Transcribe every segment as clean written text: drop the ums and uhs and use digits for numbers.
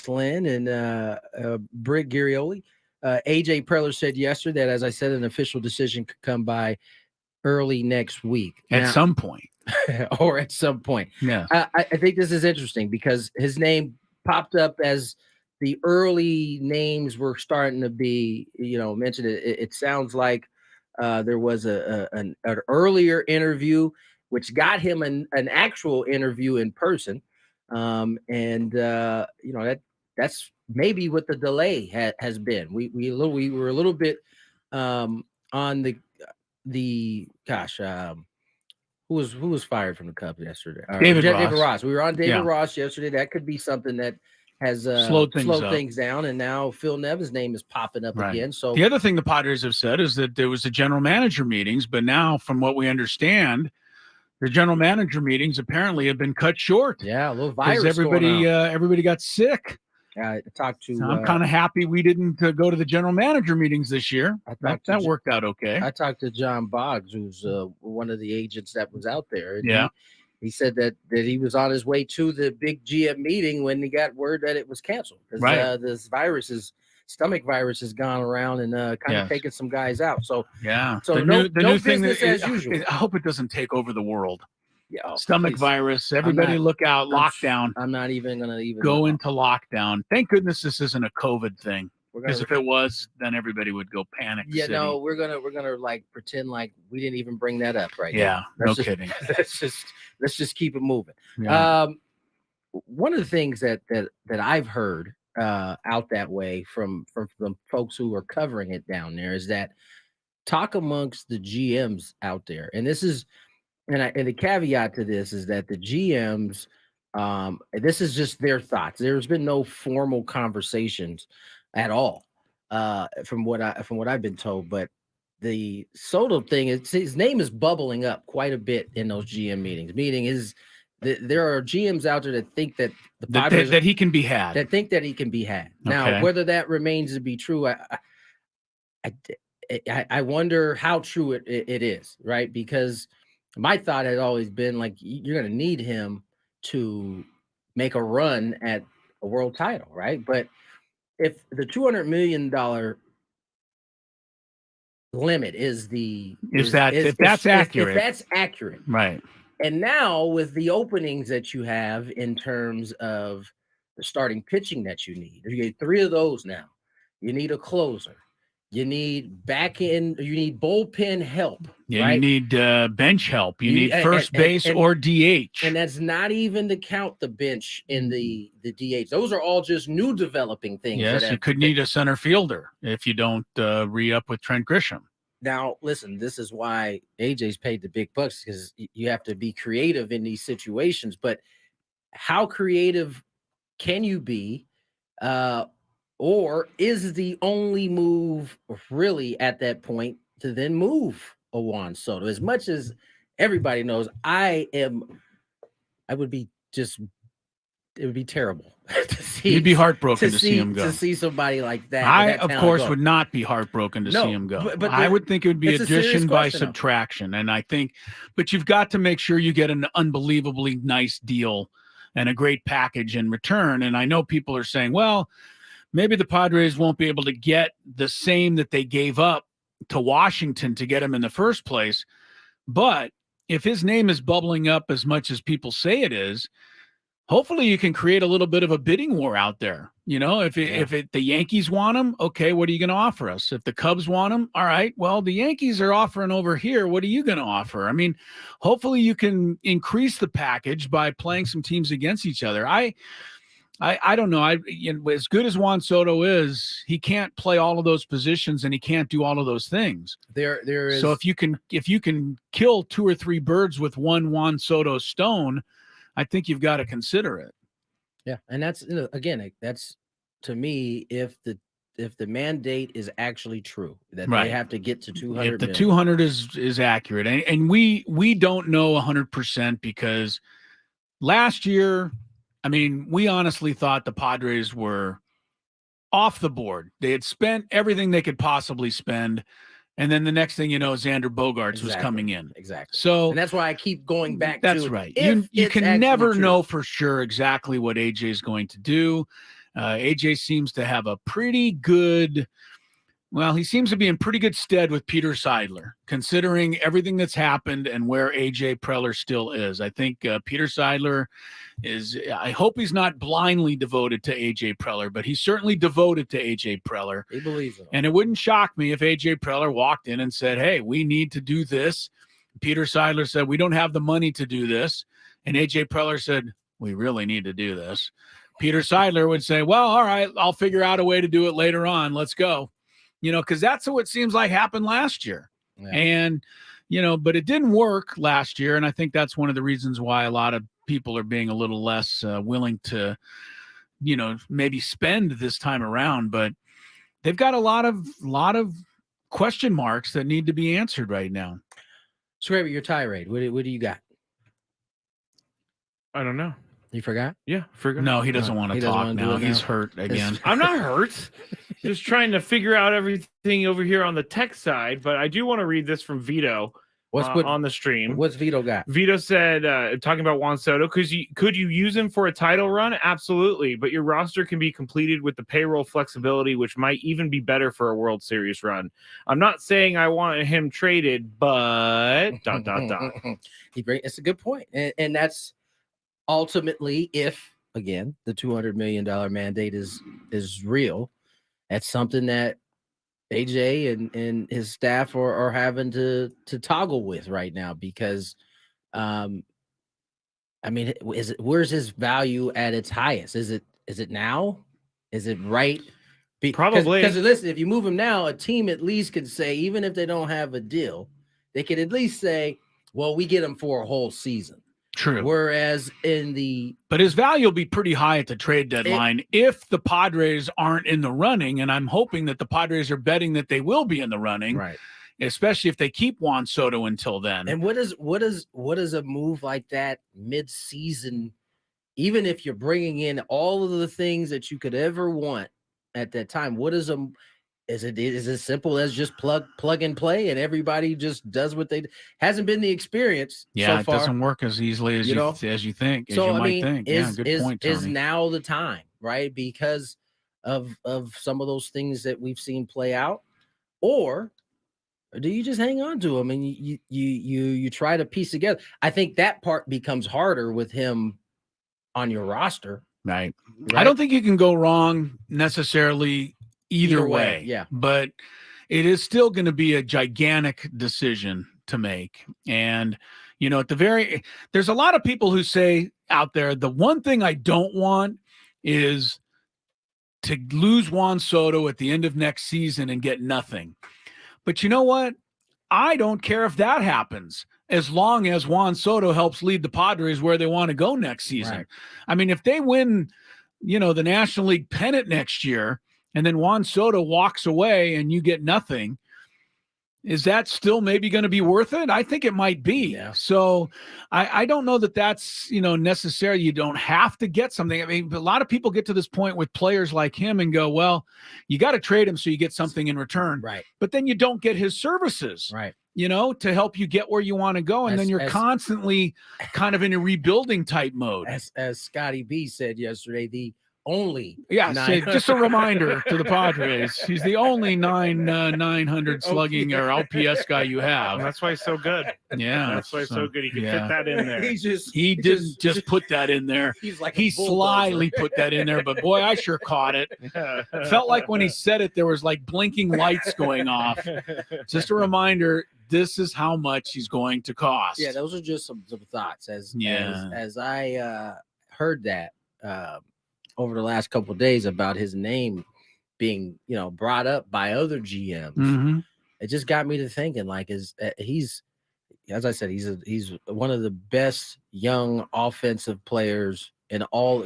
Lynn and Britt Girioli. AJ Preller said yesterday that, as I said, an official decision could come by early next week. At some point. Or at some point. Yeah. I think this is interesting because his name popped up as the early names were starting to be, mentioned. It sounds like there was an earlier interview, which got him an actual interview in person. That's maybe what the delay has been. We were a little bit on the who was fired from the Cubs yesterday? David Ross. We were on David Ross yesterday. That could be something that has slowed things down, and now Phil Nevin's name is popping up again. So the other thing the Padres have said is that there was the general manager meetings, but now, from what we understand, the general manager meetings apparently have been cut short. Yeah, a little virus. Everybody got sick. I talked to. So I'm kind of happy we didn't go to the general manager meetings this year. That worked out okay. I talked to John Boggs, who's one of the agents that was out there. And he said that he was on his way to the big GM meeting when he got word that it was canceled. Because this stomach virus has gone around and kind of taking some guys out. So So the new thing business as usual. I hope it doesn't take over the world. Yeah, stomach virus. Everybody look out. Lockdown. I'm not even going to go into lockdown. Thank goodness this isn't a COVID thing. Because if it was, then everybody would go panic. Yeah, no, we're gonna like pretend like we didn't even bring that up right now. Yeah, no kidding. Let's just keep it moving. Yeah. One of the things that I've heard out that way from folks who are covering it down there is that talk amongst the GMs out there, and this is. And the caveat to this is that the GMs, this is just their thoughts. There's been no formal conversations at all, from what I've been told. But the Soto thing, his name is bubbling up quite a bit in those GM meetings. There are GMs out there that think that the Padres that he can be had. That think that he can be had. Now, whether that remains to be true, I wonder how true it is, right? Because my thought had always been like, you're going to need him to make a run at a world title, right? But if the $200 million limit if that's accurate, right? And now with the openings that you have in terms of the starting pitching that you get 3 of those now. You need a closer. You need you need bullpen help. Yeah, right? You need bench help. You need first base or DH. And that's not even to count the bench in the DH. Those are all just new developing things. Yes, you could need a center fielder if you don't re-up with Trent Grisham. Now, listen, this is why AJ's paid the big bucks, because you have to be creative in these situations. But how creative can you be? Or is the only move really at that point to then move a Juan Soto? As much as everybody knows, it would be terrible to see. You'd be heartbroken to see him go. To see somebody like that. I, of course, would not be heartbroken to see him go. But I would think it would be addition by subtraction. And I think, but you've got to make sure you get an unbelievably nice deal and a great package in return. And I know people are saying, well, maybe the Padres won't be able to get the same that they gave up to Washington to get him in the first place. But if his name is bubbling up as much as people say it is, hopefully you can create a little bit of a bidding war out there. You know, if the Yankees want him, okay, what are you going to offer us? If the Cubs want him, all right, well, the Yankees are offering over here. What are you going to offer? I mean, hopefully you can increase the package by playing some teams against each other. I don't know. As good as Juan Soto is, he can't play all of those positions and he can't do all of those things. There is. So if you can kill 2 or 3 birds with one Juan Soto stone, I think you've got to consider it. Yeah, and that's again, that's to me, if the mandate is actually true, that they have to get to 200. If the 200 is accurate, and we don't know 100% because last year, I mean, we honestly thought the Padres were off the board. They had spent everything they could possibly spend. And then the next thing you know, Xander Bogaerts was coming in. Exactly. So, and that's why I keep going back to. That's right. You can never know for sure exactly what AJ is going to do. AJ seems to have a pretty good. Well, he seems to be in pretty good stead with Peter Seidler, considering everything that's happened and where AJ Preller still is. I think Peter Seidler is, I hope he's not blindly devoted to AJ Preller, but he's certainly devoted to AJ Preller. He believes it. And it wouldn't shock me if AJ Preller walked in and said, hey, we need to do this. Peter Seidler said, we don't have the money to do this. And AJ Preller said, we really need to do this. Peter Seidler would say, well, all right, I'll figure out a way to do it later on. Let's go. Because that's what it seems like happened last year. Yeah. And, but it didn't work last year. And I think that's one of the reasons why a lot of people are being a little less willing to, maybe spend this time around. But they've got a lot of question marks that need to be answered right now. Skraby, your tirade. What do you got? I don't know. You forgot? Yeah, forgot. No, he doesn't want to talk now. He's hurt again. I'm not hurt. Just trying to figure out everything over here on the tech side, but I do want to read this from Vito on the stream. What's Vito got? Vito said, talking about Juan Soto, could you use him for a title run? Absolutely, but your roster can be completed with the payroll flexibility, which might even be better for a World Series run. I'm not saying I want him traded, but ... It's a good point, and that's ultimately, if again the $200 million mandate is real, that's something that AJ and his staff are having to toggle with right now, because where's his value at its highest? Is it now? Is it right? Probably, because listen, if you move him now, a team at least could say, even if they don't have a deal, they could at least say, well, we get him for a whole season. True. Whereas but his value will be pretty high at the trade deadline if the Padres aren't in the running, and I'm hoping that the Padres are betting that they will be in the running, right? Especially if they keep Juan Soto until then. And what is a move like that mid-season? Even if you're bringing in all of the things that you could ever want at that time, is it as simple as just plug and play, and everybody just does what they hasn't been the experience. Yeah, so far. It doesn't work as easily as you think. So as you might think. Good point, Tony. Is now the time, right? Because of some of those things that we've seen play out, or do you just hang on to him and you try to piece together? I think that part becomes harder with him on your roster. Right. I don't think you can go wrong necessarily either way. Yeah. But it is still going to be a gigantic decision to make. And, there's a lot of people who say out there, the one thing I don't want is to lose Juan Soto at the end of next season and get nothing. But you know what? I don't care if that happens, as long as Juan Soto helps lead the Padres where they want to go next season. Right. I mean, if they win, the National League pennant next year, and then Juan Soto walks away and you get nothing, is that still maybe going to be worth it? I think it might be. Yeah. So I don't know that that's, necessary. You don't have to get something. I mean, a lot of people get to this point with players like him and go, well, you got to trade him so you get something in return. Right. But then you don't get his services. Right. To help you get where you want to go. And then you're constantly kind of in a rebuilding type mode. As Scotty B said yesterday, the only just a reminder to the Padres, he's the only 900 slugging or OPS guy you have. That's why he's so good. Yeah, that's why he's so good. He can fit that in there. He didn't just put that in there. He slyly put that in there, but boy, I sure caught it. Felt like when he said it, there was like blinking lights going off. Just a reminder, this is how much he's going to cost. Yeah, those are just some thoughts as I heard that over the last couple of days about his name being, brought up by other GMs. Mm-hmm. It just got me to thinking, like, he's, as I said, he's one of the best young offensive players one of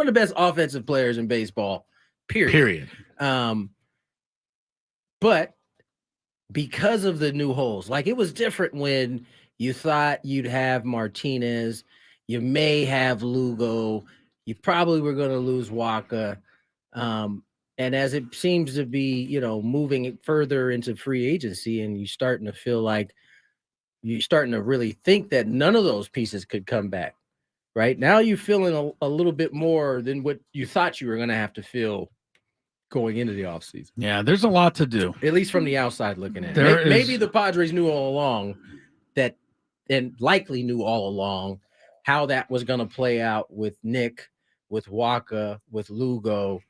the best offensive players in baseball, period. But because of the new holes, like, it was different when you thought you'd have Martinez, you may have Lugo, you probably were going to lose Waka. And as it seems to be, moving it further into free agency, and you're starting to feel like you're starting to really think that none of those pieces could come back. right? Now you're feeling a little bit more than what you thought you were going to have to feel going into the offseason. Yeah, there's a lot to do. At least from the outside looking in. Maybe the Padres knew all along that, and likely knew all along how that was going to play out with Nick, with Waka, with Lugo.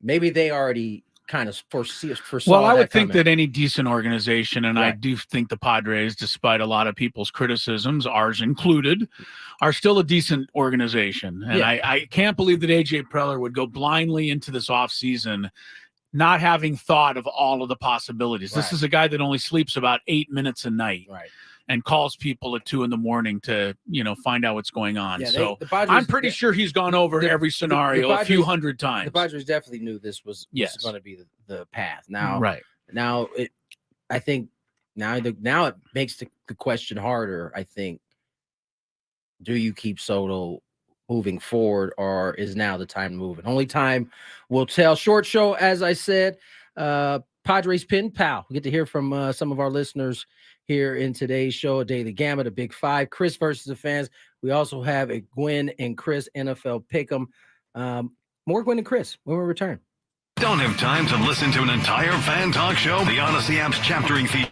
Maybe they already kind of foresaw. Well, I would think that any decent organization, and Right. I do think the Padres, despite a lot of people's criticisms, ours included, are still a decent organization. And I can't believe that AJ Preller would go blindly into this offseason not having thought of all of the possibilities. This is a guy that only sleeps about 8 minutes a night. Right. And calls people at 2 a.m. to, find out what's going on. Yeah, so the Padres, I'm pretty sure he's gone over every scenario a few hundred times. The Padres definitely knew this was going to be the path. Now, I think now it makes the question harder. I think, do you keep Soto moving forward, or is now the time to move? And only time will tell. Short show, as I said. Padres Pen Pal. We get to hear from some of our listeners here in today's show, a Daily Gamut, a Big Five, Chris versus the fans. We also have a Gwynn and Chris NFL Pick'em. More Gwynn and Chris when we return. Don't have time to listen to an entire fan talk show? The Odyssey app's chaptering feed.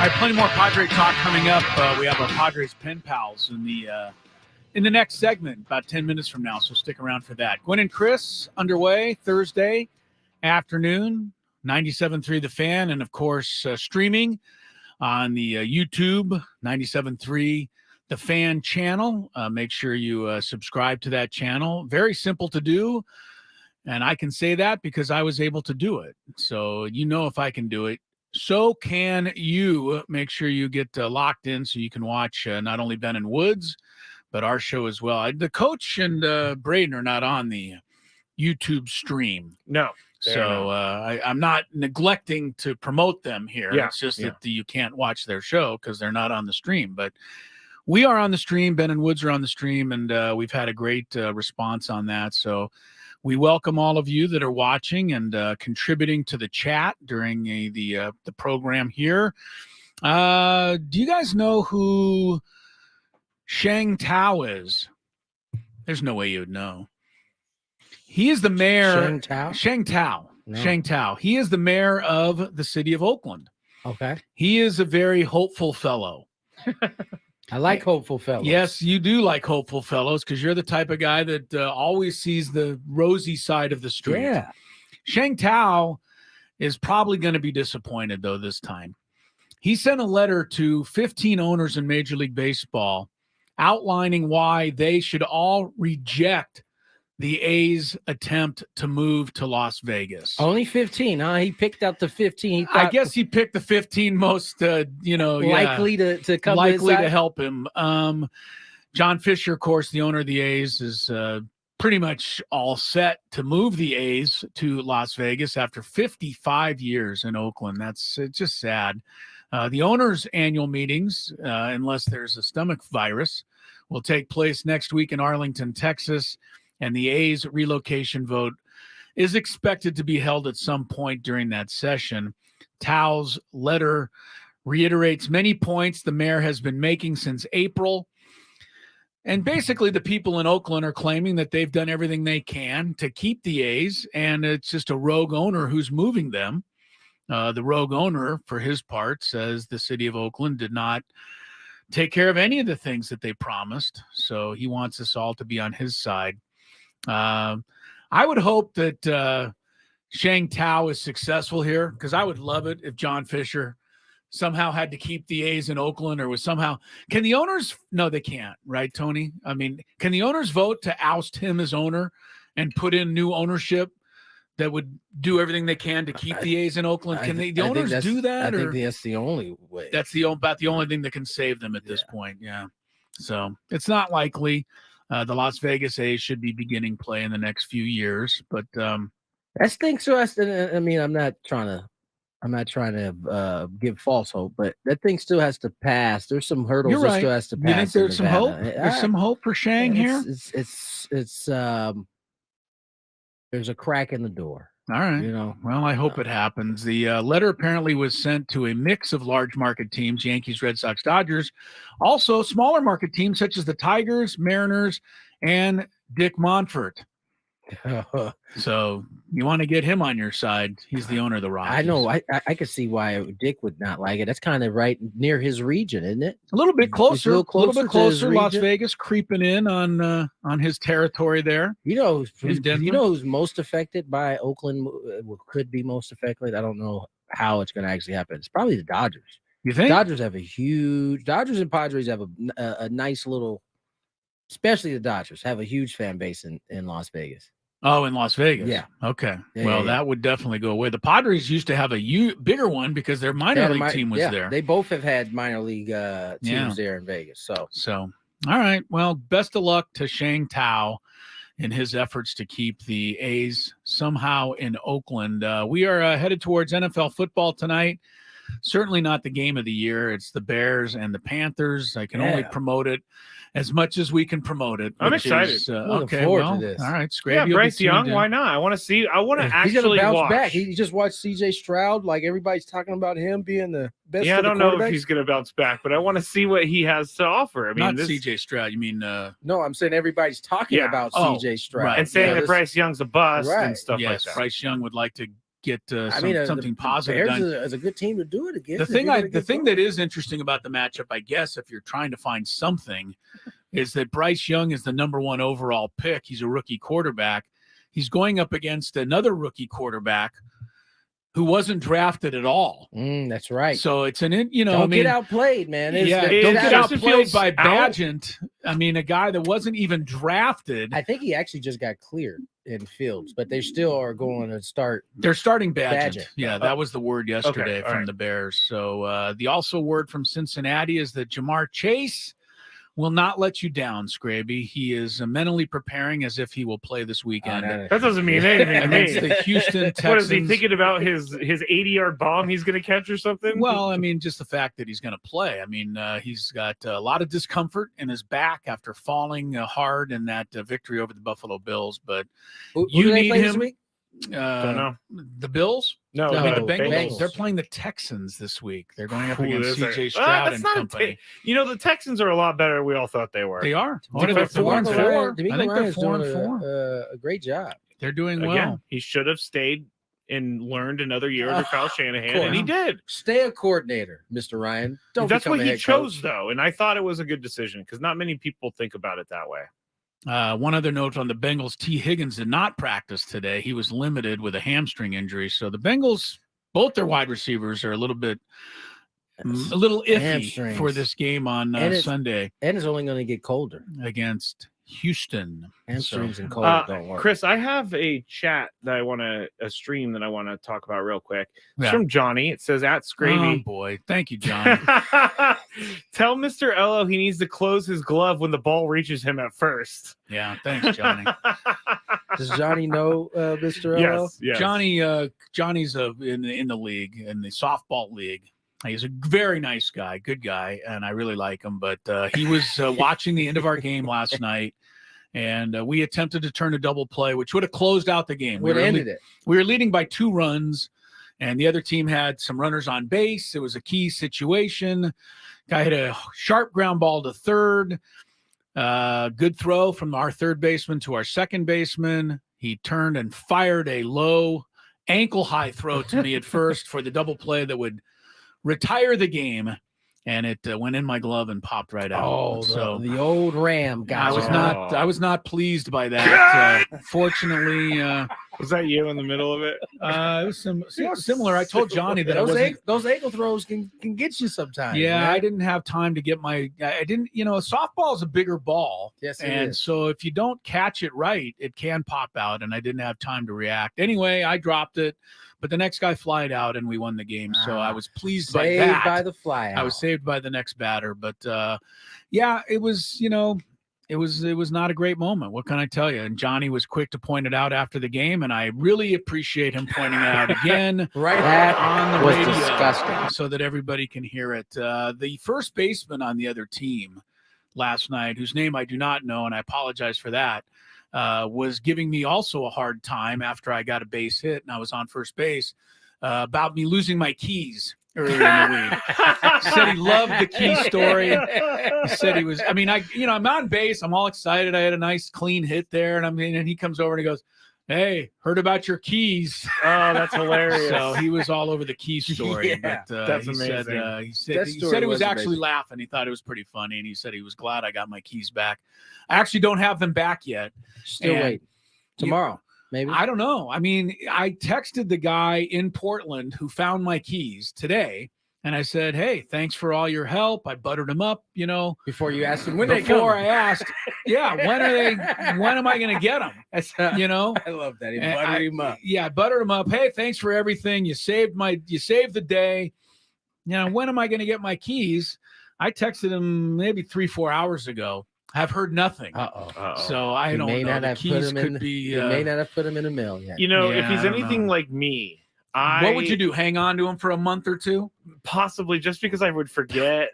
All right, plenty more Padre talk coming up. We have our Padres Pen Pals in the next segment, about 10 minutes from now, so stick around for that. Gwynn and Chris underway Thursday afternoon, 97.3 The Fan, and, of course, streaming on the YouTube, 97.3 The Fan channel. Make sure you subscribe to that channel. Very simple to do, and I can say that because I was able to do it. So if I can do it, so can you. Make sure you get locked in so you can watch not only Ben and Woods, but our show as well. The coach and Braden are not on the YouTube stream. No. So I'm not neglecting to promote them here. Yeah, it's just that you can't watch their show because they're not on the stream. But we are on the stream. Ben and Woods are on the stream, and we've had a great response on that. So we welcome all of you that are watching and contributing to the chat during the program here. Do you guys know who Sheng Tao is? There's no way you would know. He is the mayor. Sheng Tao. No. Sheng Tao. He is the mayor of the city of Oakland. Okay. He is a very hopeful fellow. I like hopeful fellows. Yes, you do like hopeful fellows because you're the type of guy that always sees the rosy side of the street. Yeah. Sheng Tao is probably going to be disappointed, though, this time. He sent a letter to 15 owners in Major League Baseball outlining why they should all reject the A's attempt to move to Las Vegas. Only 15, huh? He picked out the 15. I guess he picked the 15 most, likely to come likely to help him. John Fisher, of course, the owner of the A's, is pretty much all set to move the A's to Las Vegas after 55 years in Oakland. That's just sad. The owners' annual meetings, unless there's a stomach virus, will take place next week in Arlington, Texas. And the A's relocation vote is expected to be held at some point during that session. Tao's letter reiterates many points the mayor has been making since April. And basically, the people in Oakland are claiming that they've done everything they can to keep the A's, and it's just a rogue owner who's moving them. The rogue owner, for his part, says the city of Oakland did not take care of any of the things that they promised. So he wants us all to be on his side. I would hope that Sheng Tao is successful here because I would love it if John Fisher somehow had to keep the A's in Oakland or was somehow – can the owners – no, they can't, right, Tony? I mean, can the owners vote to oust him as owner and put in new ownership that would do everything they can to keep the A's in Oakland? Can the owners do that? I think that's the only way. That's about the only thing that can save them at this point, yeah. So it's not likely. The Las Vegas A's should be beginning play in the next few years, but that stinks to us. I mean, I'm not trying to give false hope, but that thing still has to pass. There's some hurdles that still has to pass. You think there's some hope? There's some hope for Sheng here. It's there's a crack in the door. All right. Well, I hope it happens. The letter apparently was sent to a mix of large market teams, Yankees, Red Sox, Dodgers, also smaller market teams such as the Tigers, Mariners, and Dick Monfort. So you want to get him on your side. He's the owner of the Rockies. I know. I could see why Dick would not like it. That's kind of right near his region, isn't it? A little bit closer. A little bit closer. Las Vegas creeping in on his territory there. You know who's most affected by Oakland? Could be most affected. I don't know how it's going to actually happen. It's probably the Dodgers. You think? Dodgers and Padres have a nice little. Especially the Dodgers have a huge fan base in Las Vegas. Oh, in Las Vegas. Yeah. Okay. Yeah, that would definitely go away. The Padres used to have a bigger one because their minor league team was there. They both have had minor league teams there in Vegas. So all right. Well, best of luck to Sheng Tao in his efforts to keep the A's somehow in Oakland. We are headed towards NFL football tonight. Certainly not the game of the year. It's the Bears and the Panthers. I can only promote it as much as we can promote it. I'm excited. Okay, well, to this. All right, Skraby. Yeah, Bryce Young, why not? I want to actually bounce back. He just watched CJ Stroud. Like, everybody's talking about him being the best. Yeah, I don't know if he's going to bounce back, but I want to see what he has to offer. I mean, not CJ Stroud. You mean no, I'm saying everybody's talking about CJ Stroud. Right. And saying that Bryce Young's a bust and stuff like that. Bryce Young would like to get something positive Bears done. is a good team to do it against. The thing that is interesting about the matchup, I guess, if you're trying to find something, is that Bryce Young is the #1 overall pick. He's a rookie quarterback. He's going up against another rookie quarterback who wasn't drafted at all. That's right. So it's don't get outplayed, man. Don't get outplayed by Bagent. I mean, a guy that wasn't even drafted. I think he actually just got cleared in Fields, but they still are going to start. They're starting Bagent. Yeah, that was the word yesterday from the Bears. So the also word from Cincinnati is that Jamar Chase will not let you down, Skraby. He is mentally preparing as if he will play this weekend. That doesn't mean anything to me. Against the Houston Texans. What is he thinking about? His 80-yard bomb he's going to catch or something? Well, I mean, just the fact that he's going to play. I mean, he's got a lot of discomfort in his back after falling hard in that victory over the Buffalo Bills. But you need him. Don't know. The Bills? No, the Bengals. They're playing the Texans this week. They're going up against CJ Stroud and company. The Texans are a lot better than we all thought they were. They are. They're 4-4. I think they're 4-4. A great job. They're doing well. Again, he should have stayed and learned another year under Kyle Shanahan, and he did. Stay a coordinator, Mr. Ryan. That's what he chose, though, and I thought it was a good decision because not many people think about it that way. One other note on the Bengals, T. Higgins did not practice today. He was limited with a hamstring injury. So the Bengals, both their wide receivers are a little iffy for this game on Sunday. And it's only going to get colder against Houston. Hamstrings and cold don't work. Chris, I have a chat that I want to stream that I want to talk about real quick. It's Yeah. from Johnny. It says at Skraby. Oh boy, thank you, John. Tell Mr. Ello he needs to close his glove when the ball reaches him at first. Yeah, thanks, Johnny. Does Johnny know Mr. Ello? Yes. Johnny's in the league, in the softball league. He's a very nice guy, good guy, and I really like him. But he was watching the end of our game last night, and we attempted to turn a double play, which would have closed out the game. Would have ended it. We were leading by 2 runs, and the other team had some runners on base. It was a key situation. Guy hit a sharp ground ball to third. Good throw from our third baseman to our second baseman. He turned and fired a low ankle-high throw to me at first for the double play that would retire the game, and it went in my glove and popped right out. Oh, so the old Ram guy. I was not pleased by that. Fortunately, was that you in the middle of it? It was similar. I told Johnny that those ankle throws can get you sometimes. Yeah, man. I didn't have time to get I didn't. Softball is a bigger ball. Yes, it and is. so if you don't catch it right, it can pop out, and I didn't have time to react. Anyway, I dropped it. But the next guy flied out, and we won the game. So I was pleased by that. Saved by the fly out. I was saved by the next batter. But, it was, it was not a great moment. What can I tell you? And Johnny was quick to point it out after the game, and I really appreciate him pointing it out again on the radio disgusting. so that everybody can hear it. The first baseman on the other team last night, whose name I do not know, and I apologize for that, was giving me also a hard time after I got a base hit and I was on first base about me losing my keys earlier in the week. Said he loved the key story. He said he was, I'm on base. I'm all excited. I had a nice clean hit there. And he comes over and he goes, "Hey, heard about your keys." Oh, that's hilarious. So he was all over the key story. Yeah, but that's he amazing. said he was actually laughing. He thought it was pretty funny. And he said he was glad I got my keys back. I actually don't have them back yet. Still waiting. Tomorrow, maybe. I don't know. I texted the guy in Portland who found my keys today. And I said, "Hey, thanks for all your help." I buttered him up, Before you asked him when I asked, when am I going to get them? I love that. He buttered him up. Yeah, I buttered him up. "Hey, thanks for everything. You saved the day. When am I going to get my keys?" I texted him maybe 3-4 hours ago. I've heard nothing. So I don't know. The keys could be. You may not have put him in a mail yet. If he's anything like me, what would you do? Hang on to him for a month or two? Possibly, just because I would forget.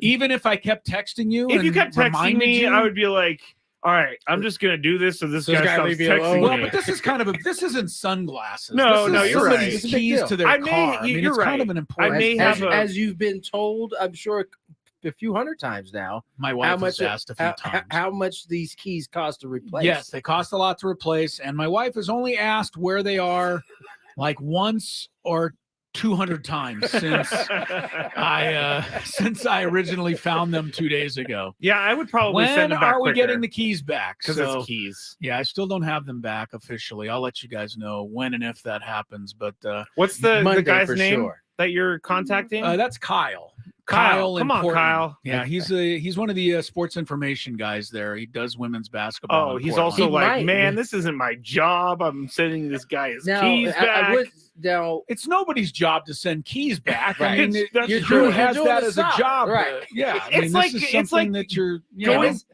Even if I kept texting you, if you kept texting me, I would be like, "All right, I'm just gonna do this, so this guy stops texting me." Well, but this is this isn't sunglasses. No, you're right. Somebody's keys to their car. You're right. Kind of an important. As you've been told, I'm sure a few hundred times now. My wife has asked a few times how much these keys cost to replace. Yes, they cost a lot to replace, and my wife has only asked where they are like once or 200 times since I originally found them 2 days ago. Yeah, I would probably when send them back are we quicker, getting the keys back? Because it's keys. Yeah, I still don't have them back officially. I'll let you guys know when and if that happens. But what's the guy's name sure. that you're contacting? That's Kyle. Come on, Portland. Kyle. Yeah, he's one of the sports information guys there. He does women's basketball. Oh, he's Portland. also man, this isn't my job. I'm sending this guy his keys back. It's nobody's job to send keys back. Right. I mean, That's who has that as a job? Right. Yeah. It's like that you're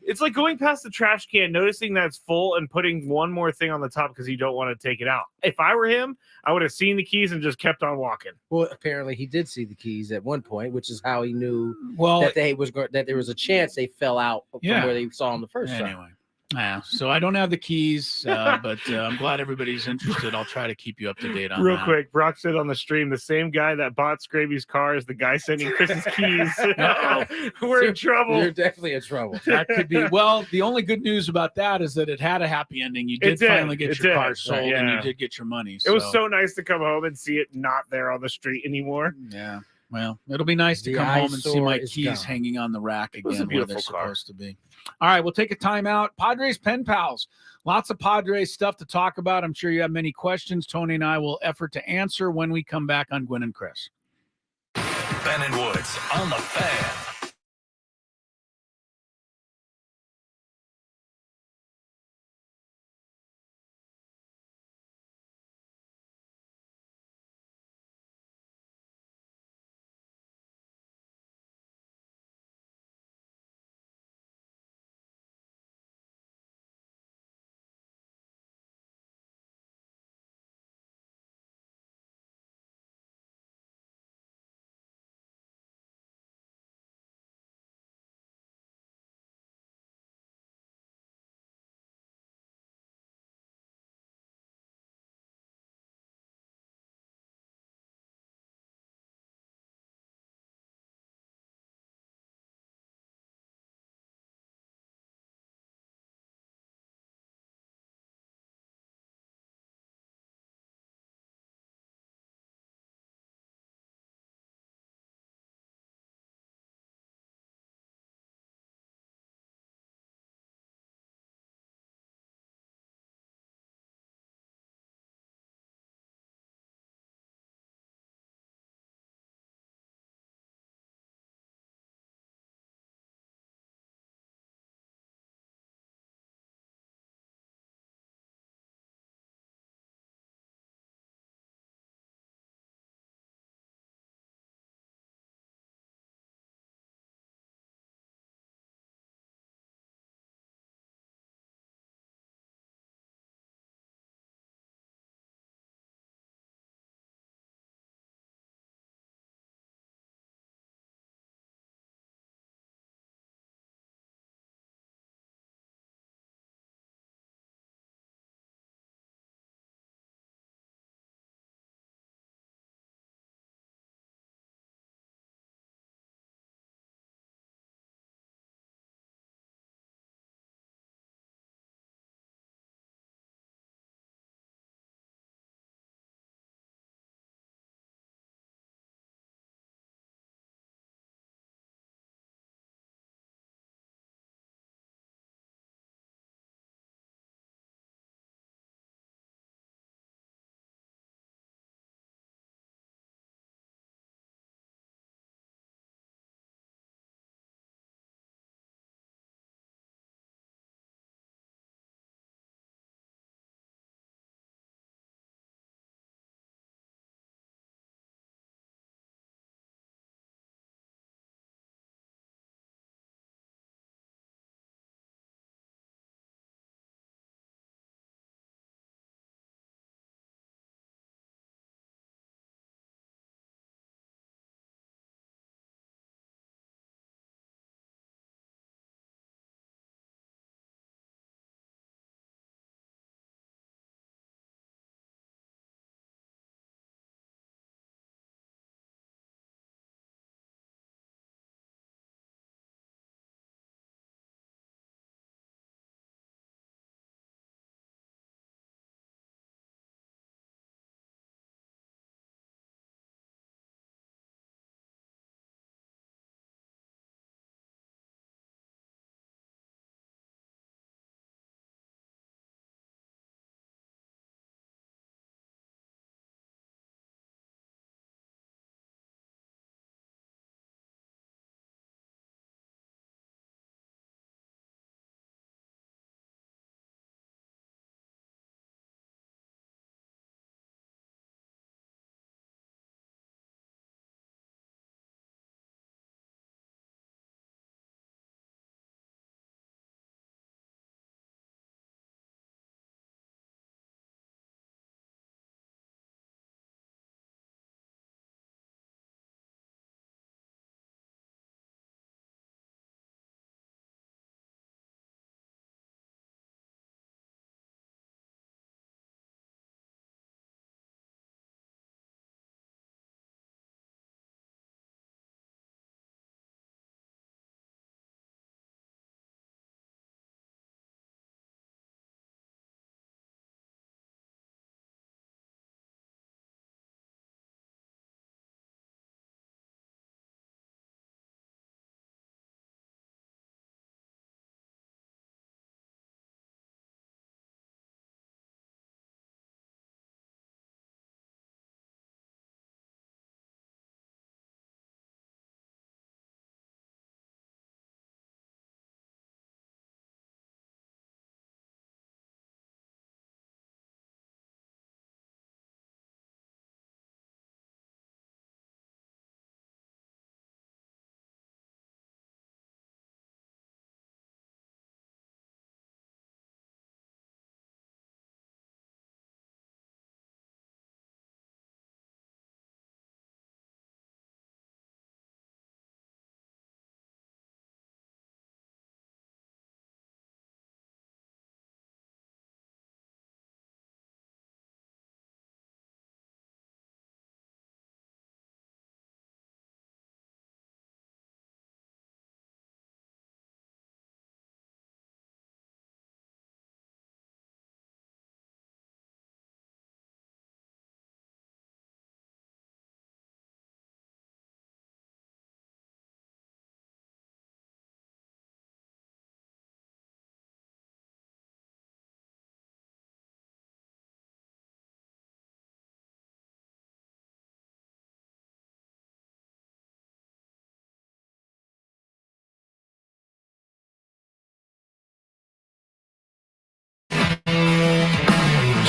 it's like going past the trash can, noticing that it's full, and putting one more thing on the top because you don't want to take it out. If I were him, I would have seen the keys and just kept on walking. Well, apparently he did see the keys at one point, which is how he knew that there was a chance they fell out from where they saw them the first time. Yeah, so I don't have the keys, but I'm glad everybody's interested. I'll try to keep you up to date on Real quick, Brock said on the stream, the same guy that bought Skraby's car is the guy sending Chris's keys. We're in trouble. You're definitely in trouble. That could be. Well, the only good news about that is that it had a happy ending. You did finally get your car sold, and you did get your money. It was so nice to come home and see it not there on the street anymore. Yeah. Well, it'll be nice to come home and see my keys hanging on the rack again where they're supposed to be. All right, we'll take a timeout. Padres Pen Pals. Lots of Padres stuff to talk about. I'm sure you have many questions. Tony and I will effort to answer when we come back on Gwynn and Chris. Ben and Woods on the Fan.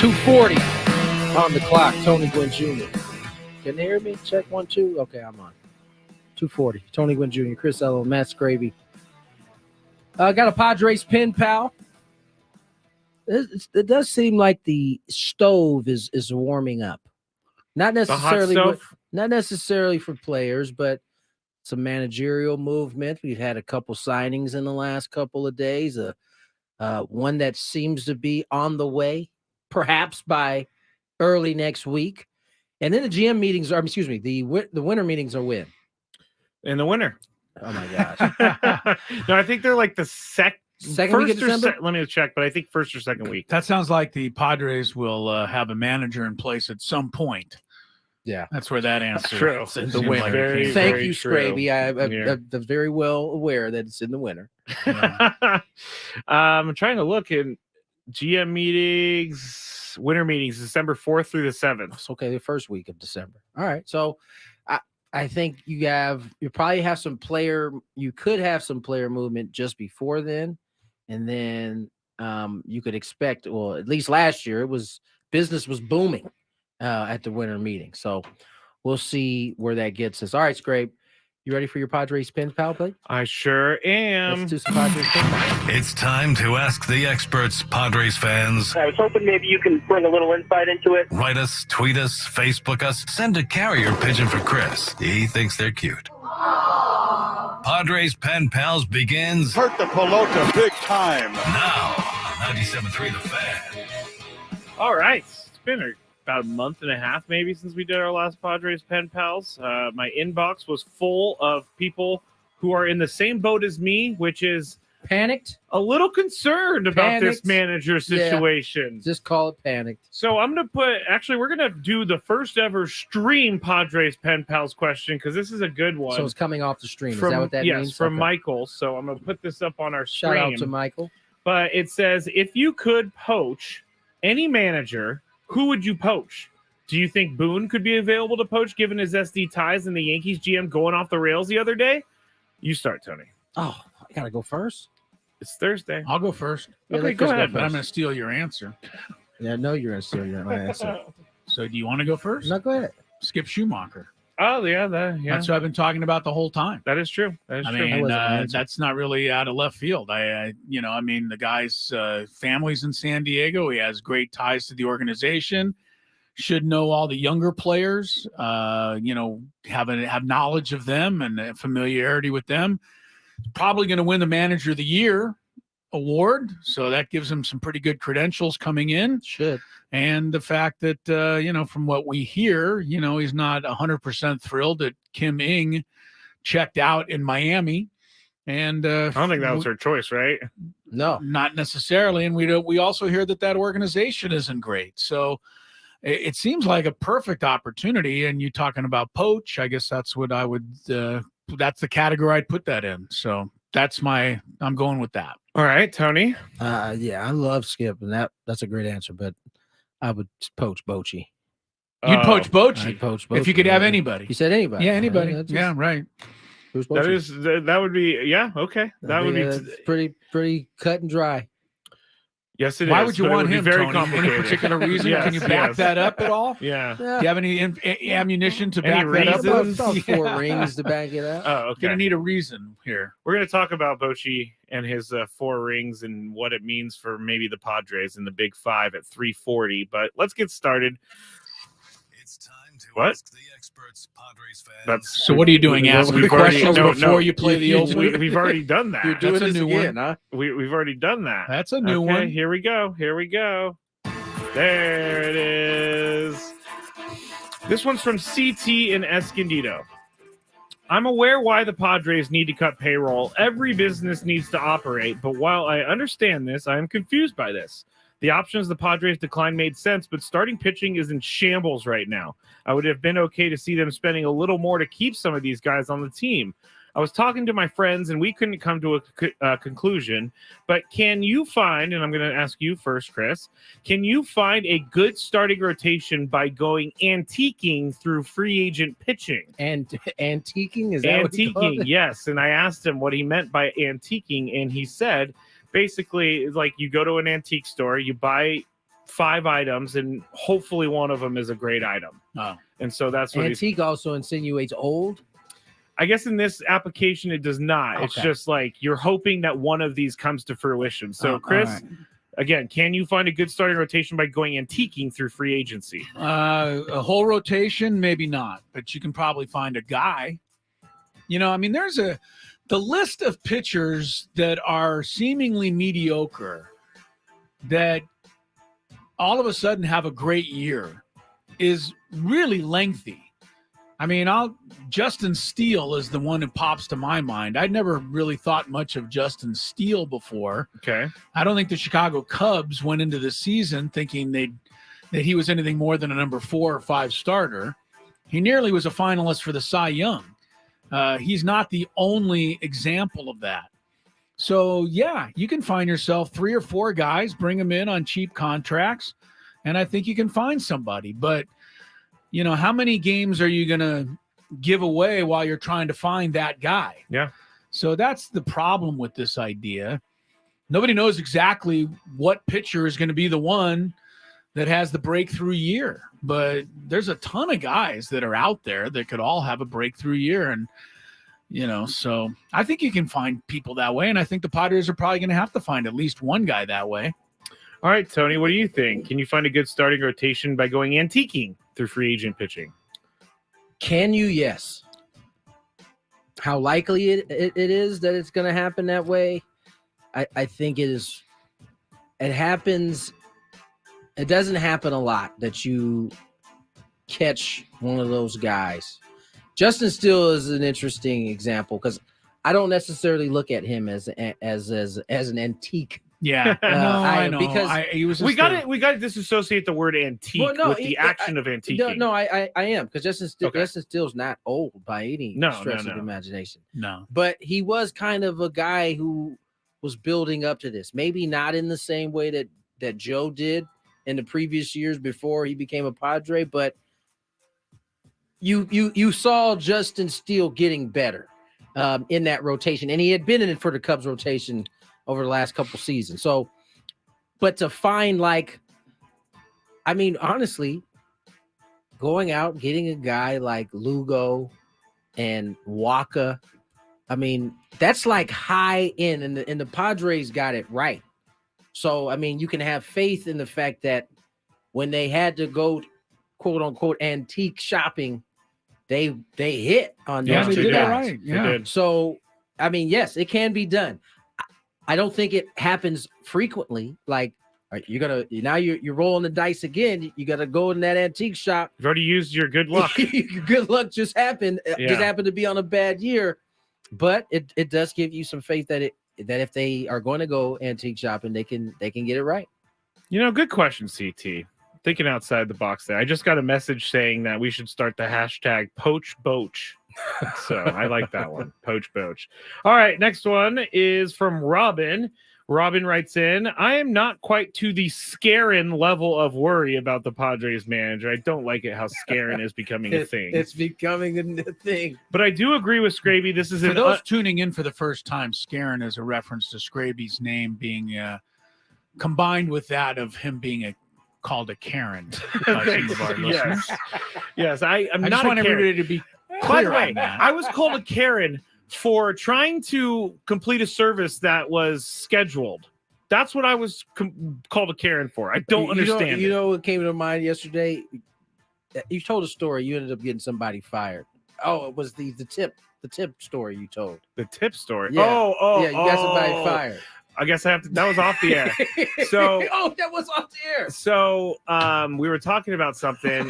2:40 on the clock. Tony Gwynn Jr. Can they hear me? Check 1, 2. Okay, I'm on. 2:40. Tony Gwynn Jr., Chris Ello, Matt Skraby. Got a Padres pen pal. It does seem like the stove is warming up. Not necessarily for players, but some managerial movement. We've had a couple signings in the last couple of days. One that seems to be on the way, perhaps by early next week. And then the GM meetings the winter meetings are when? In the winter. Oh my gosh. No, I think they're like the second week of December. Let me check, but I think first or second week. That sounds like the Padres will have a manager in place at some point. Yeah, that's where that answer. True. It's the winter. Thank you, Skraby. I'm very well aware that it's in the winter. I'm trying to look in GM meetings, winter meetings, December 4th through the 7th. It's okay, the first week of December. All right, so I think you probably have some player. You could have some player movement just before then, and then you could expect. Well, at least last year, business was booming at the winter meeting. So we'll see where that gets us. All right, Scrape, you ready for your Padres pen pal play? I sure am. Let's do some Padres pen pal. It's time to ask the experts, Padres fans. I was hoping maybe you can bring a little insight into it. Write us, tweet us, Facebook us, send a carrier pigeon for Chris. He thinks they're cute. Padres Pen Pals begins. Hurt the pelota big time. Now, 97.3 The Fan. All right. It's been about a month and a half maybe since we did our last Padres Pen Pals. My inbox was full of people who are in the same boat as me, which is panicked, a little concerned about this manager situation. Yeah, just call it panicked. So I'm going to we're going to do the first ever stream Padres Pen Pals question because this is a good one. So it's coming off the stream. Is that what that means? Yes, from Michael. So I'm going to put this up on our stream. Shout out to Michael. But it says, if you could poach any manager, who would you poach? Do you think Boone could be available to poach given his SD ties and the Yankees GM going off the rails the other day? You start, Tony. Oh, I got to go first? It's Thursday. I'll go first. Okay, go ahead. But I'm going to steal your answer. Yeah, no, you're going to steal my answer. So do you want to go first? No, go ahead. Skip Schumacher. Oh, yeah. That's what I've been talking about the whole time. That is true. I mean, that's not really out of left field. The guy's family's in San Diego. He has great ties to the organization. Should know all the younger players. Have knowledge of them and familiarity with them. Probably going to win the Manager of the Year award, so that gives him some pretty good credentials coming in. Should. And the fact that from what we hear, he's not 100% thrilled that Kim Ng checked out in Miami. And I don't think that was her choice, right? No, not necessarily. And we also hear that organization isn't great. So it seems like a perfect opportunity. And you talking about poach, I guess that's what I would. That's the category I'd put that in. So I'm going with that. All right, Tony. Yeah, I love Skip, and that's a great answer. But I would poach Bochy. You'd poach Bochy. I'd poach Bochy. If you could have anybody. You said anybody. Yeah, anybody. Yeah, right. That would be okay. That would be pretty cut and dry. Yes, it is. Why would you want him? Very Tony? complicated. Any particular reason? Yes, Can you back that up at all? Yeah. Do you have any ammunition to Any back that up? About 4 rings to back it up. Oh, okay. Gonna need a reason here. We're gonna talk about Bochy and his 4 rings and what it means for maybe the Padres in the Big 5 at 340. But let's get started. It's time to ask the experts, Padres fans. So what are you doing? Asking questions before you play the old week? We've already done that. You're doing That's a this new again, one. huh? We've already done that. That's a new one. Here we go. There it is. This one's from CT in Escondido. I'm aware why the Padres need to cut payroll. Every business needs to operate, but while I understand this, I am confused by this. The options the Padres declined made sense, but starting pitching is in shambles right now. I would have been okay to see them spending a little more to keep some of these guys on the team. I was talking to my friends, and we couldn't come to a conclusion, but can you find, and I'm going to ask you first, Chris, can you find a good starting rotation by going antiquing through free agent pitching? And antiquing? Is that antiquing, yes. And I asked him what he meant by antiquing, and he said, basically, like you go to an antique store, you buy 5 items, and hopefully one of them is a great item. Oh. And so that's what antique also insinuates old. I guess in this application it does not. Okay. It's just like you're hoping that one of these comes to fruition. So Chris, again, can you find a good starting rotation by going antiquing through free agency? A whole rotation, maybe not, but you can probably find a guy. I mean, the list of pitchers that are seemingly mediocre that all of a sudden have a great year is really lengthy. I mean, Justin Steele is the one that pops to my mind. I'd never really thought much of Justin Steele before. Okay. I don't think the Chicago Cubs went into the season thinking that he was anything more than a number 4 or 5 starter. He nearly was a finalist for the Cy Young. He's not the only example of that. So, yeah, you can find yourself 3 or 4 guys, bring them in on cheap contracts, and I think you can find somebody. But, how many games are you going to give away while you're trying to find that guy? Yeah. So that's the problem with this idea. Nobody knows exactly what pitcher is going to be the one that has the breakthrough year. But there's a ton of guys that are out there that could all have a breakthrough year. And, so I think you can find people that way. And I think the Padres are probably going to have to find at least one guy that way. All right, Tony, what do you think? Can you find a good starting rotation by going antiquing through free agent pitching? Can you? Yes. How likely it is that it's going to happen that way? I think it is. It happens. It doesn't happen a lot that you catch one of those guys. Justin Steele is an interesting example because I don't necessarily look at him as an antique. Yeah, I know. Because we got to disassociate the word antique with the action of antiquing. No, I am, because Justin Steele's not old by any stretch of the imagination. No, but he was kind of a guy who was building up to this. Maybe not in the same way that Joe did in the previous years before he became a Padre, but you saw Justin Steele getting better in that rotation, and he had been in it for the Cubs rotation over the last couple seasons. So, but to find honestly, going out, getting a guy like Lugo and Waka, that's like high end, and the Padres got it right. So, you can have faith in the fact that when they had to go, quote unquote, antique shopping, they hit on those two guys. Right. Yeah. So, yes, it can be done. I don't think it happens frequently. Like, you're rolling the dice again. You got to go in that antique shop. You've already used your good luck. Your good luck just happened. Just happened to be on a bad year, but it does give you some faith that if they are going to go antique shopping, they can get it right. Good question, CT. Thinking outside the box there. I just got a message saying that we should start the hashtag Poach Boach. So I like that one. Poach Boach. All right. Next one is from Robin. Robin writes in, I am not quite to the scarin level of worry about the Padres manager. I don't like it how scarin is becoming a thing. It's becoming a thing. But I do agree with Skraby. This is for those tuning in for the first time, scarin is a reference to Skraby's name being combined with that of him being called a Karen. Yes. I just not want a Karen. everybody to be clear. By the way, I was called a Karen for trying to complete a service that was scheduled. That's what I was called a Karen for. I don't understand. You know what came to mind yesterday? You told a story. You ended up getting somebody fired. Oh, it was the tip story you told. The tip story. Yeah. Oh, yeah. You got somebody fired. I guess I have to. That was off the air. So, that was off the air. So, we were talking about something.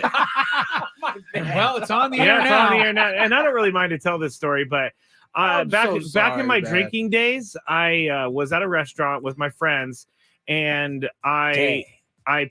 Well, it's on the air now. It's on the air now, and I don't really mind to tell this story, but back in my drinking days, I was at a restaurant with my friends, and I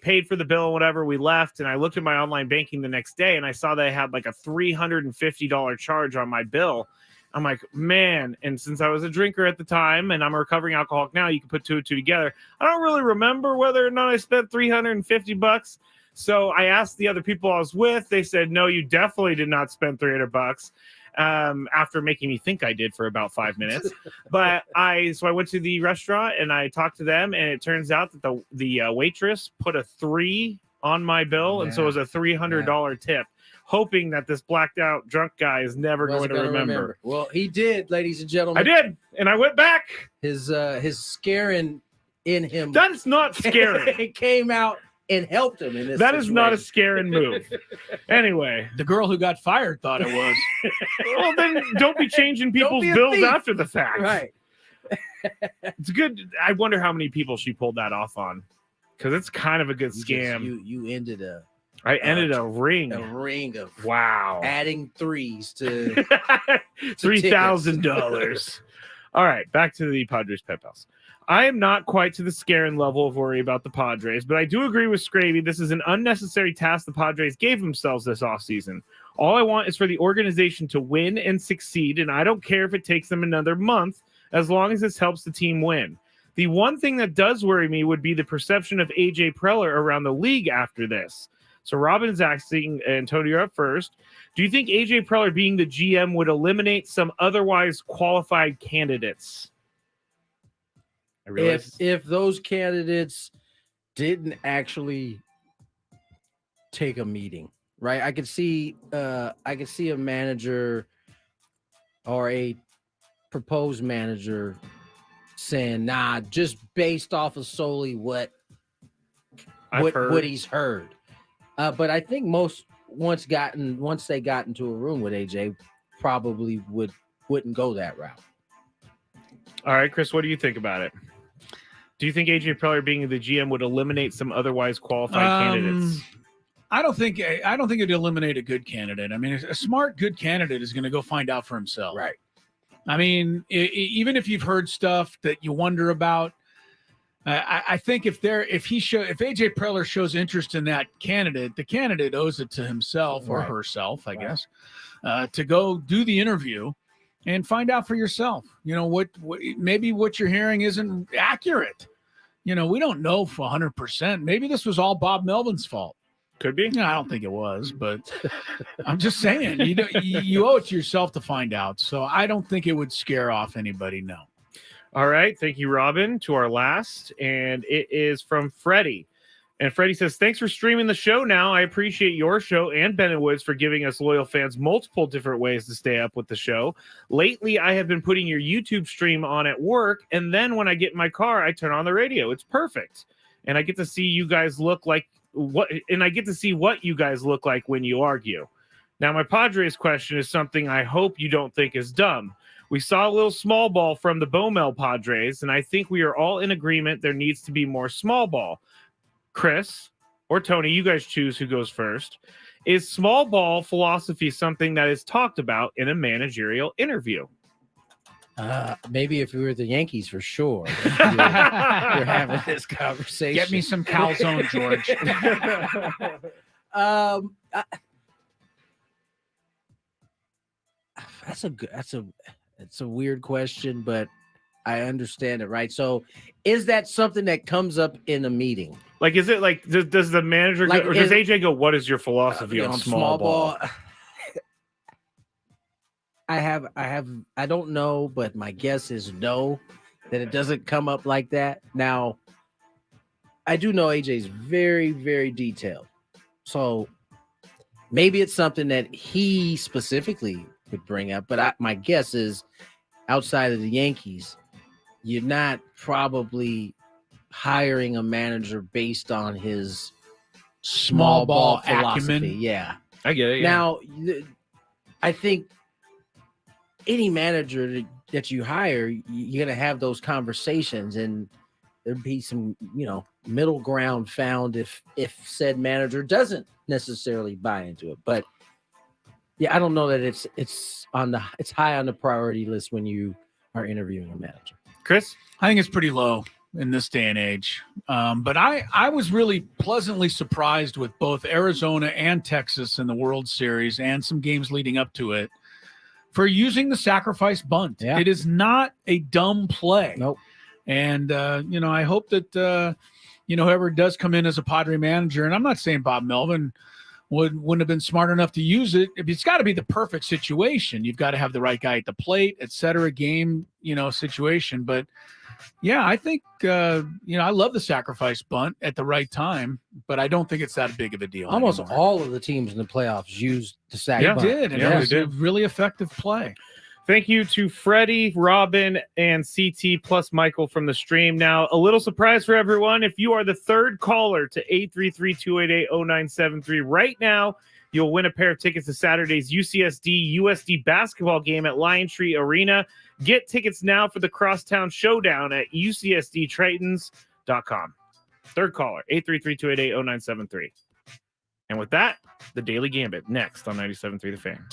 paid for the bill and whatever. We left, and I looked at my online banking the next day, and I saw they had like a $350 charge on my bill. I'm like, man, and since I was a drinker at the time and I'm a recovering alcoholic now, you can put 2 and 2 together. I don't really remember whether or not I spent $350. So I asked the other people I was with. They said, no, you definitely did not spend $300. After making me think I did for about 5 minutes. But I went to the restaurant and I talked to them, and it turns out that the waitress put a 3 on my bill, and so it was a $300 tip, hoping that this blacked out drunk guy is never going to remember. Well, he did, ladies and gentlemen. I did, and I went back. His scaring in him. That's not scaring. It came out and helped him in this That situation. is not a scaring move. Anyway. The girl who got fired thought it was. Well, then don't be changing people's bills after the fact. Right. It's good. I wonder how many people she pulled that off on, because it's kind of a good scam. You ended I ended a ring. A ring of adding 3s to $3,000. All right, back to the Padres Pen Pals. I am not quite to the scaring level of worry about the Padres, but I do agree with Skraby. This is an unnecessary task the Padres gave themselves this offseason. All I want is for the organization to win and succeed, and I don't care if it takes them another month, as long as this helps the team win. The one thing that does worry me would be the perception of A.J. Preller around the league after this. So Robin's asking, and Tony, you're up first. Do you think A.J. Preller being the GM would eliminate some otherwise qualified candidates? If those candidates didn't actually take a meeting, right? I could see a manager or a proposed manager saying, nah, just based off of solely what he's heard. But I think once they got into a room with AJ, probably wouldn't go that route. All right, Chris, what do you think about it? Do you think AJ Preller being the GM would eliminate some otherwise qualified candidates? I don't think it'd eliminate a good candidate. I mean, a smart, good candidate is going to go find out for himself. Right. I mean, even if you've heard stuff that you wonder about, I think if AJ Preller shows interest in that candidate, the candidate owes it to himself or herself, I guess, to go do the interview and find out for yourself. You know, what maybe what you're hearing isn't accurate. You know, we don't know for 100%. Maybe this was all Bob Melvin's fault. Could be. No, I don't think it was, but I'm just saying, you owe it to yourself to find out. So I don't think it would scare off anybody. No. All right. Thank you, Robin. To our last, and it is from Freddie. And Freddie says, thanks for streaming the show now. I appreciate your show and Bennett Woods for giving us loyal fans multiple different ways to stay up with the show. Lately, I have been putting your YouTube stream on at work, and then when I get in my car, I turn on the radio. It's perfect. And I get to see you guys look like what you guys look like when you argue. Now, my Padres question is something I hope you don't think is dumb. We saw a little small ball from the Bomel Padres, and I think we are all in agreement there needs to be more small ball. Chris or Tony, you guys choose who goes first. Is small ball philosophy something that is talked about in a managerial interview? Maybe if we were the Yankees, for sure. You're having this conversation. Get me some calzone, George. It's a weird question, but I understand it, right? So, is that something that comes up in a meeting? Like, is it like does the manager go, or does AJ go? What is your philosophy on small ball? I don't know, but my guess is no, that it doesn't come up like that. Now, I do know AJ's very, very detailed, so maybe it's something that he specifically would bring up. But my guess is, outside of the Yankees, you're not probably hiring a manager based on his small ball philosophy. Acumen. Yeah, I get it. Yeah. Now, I think any manager that you hire, you're going to have those conversations, and there'd be some, middle ground found if said manager doesn't necessarily buy into it. But yeah, I don't know that it's high on the priority list when you are interviewing a manager. Chris? I think it's pretty low in this day and age. But I was really pleasantly surprised with both Arizona and Texas in the World Series and some games leading up to it for using the sacrifice bunt. Yeah. It is not a dumb play. Nope. And, I hope that, whoever does come in as a Padre manager, and I'm not saying Bob Melvin wouldn't have been smart enough to use it. It's got to be the perfect situation. You've got to have the right guy at the plate, et cetera, game, situation. But yeah, I think, I love the sacrifice bunt at the right time, but I don't think it's that big of a deal. Almost anymore. all of the teams in the playoffs used the sack bunt. They did. And it was a really effective play. Thank you to Freddie, Robin, and CT plus Michael from the stream. Now, a little surprise for everyone. If you are the third caller to 833-288-0973 right now, you'll win a pair of tickets to Saturday's UCSD-USD basketball game at Lion Tree Arena. Get tickets now for the Crosstown Showdown at UCSDTritons.com. Third caller, 833-288-0973. And with that, the Daily Gambit next on 97.3 The Fan.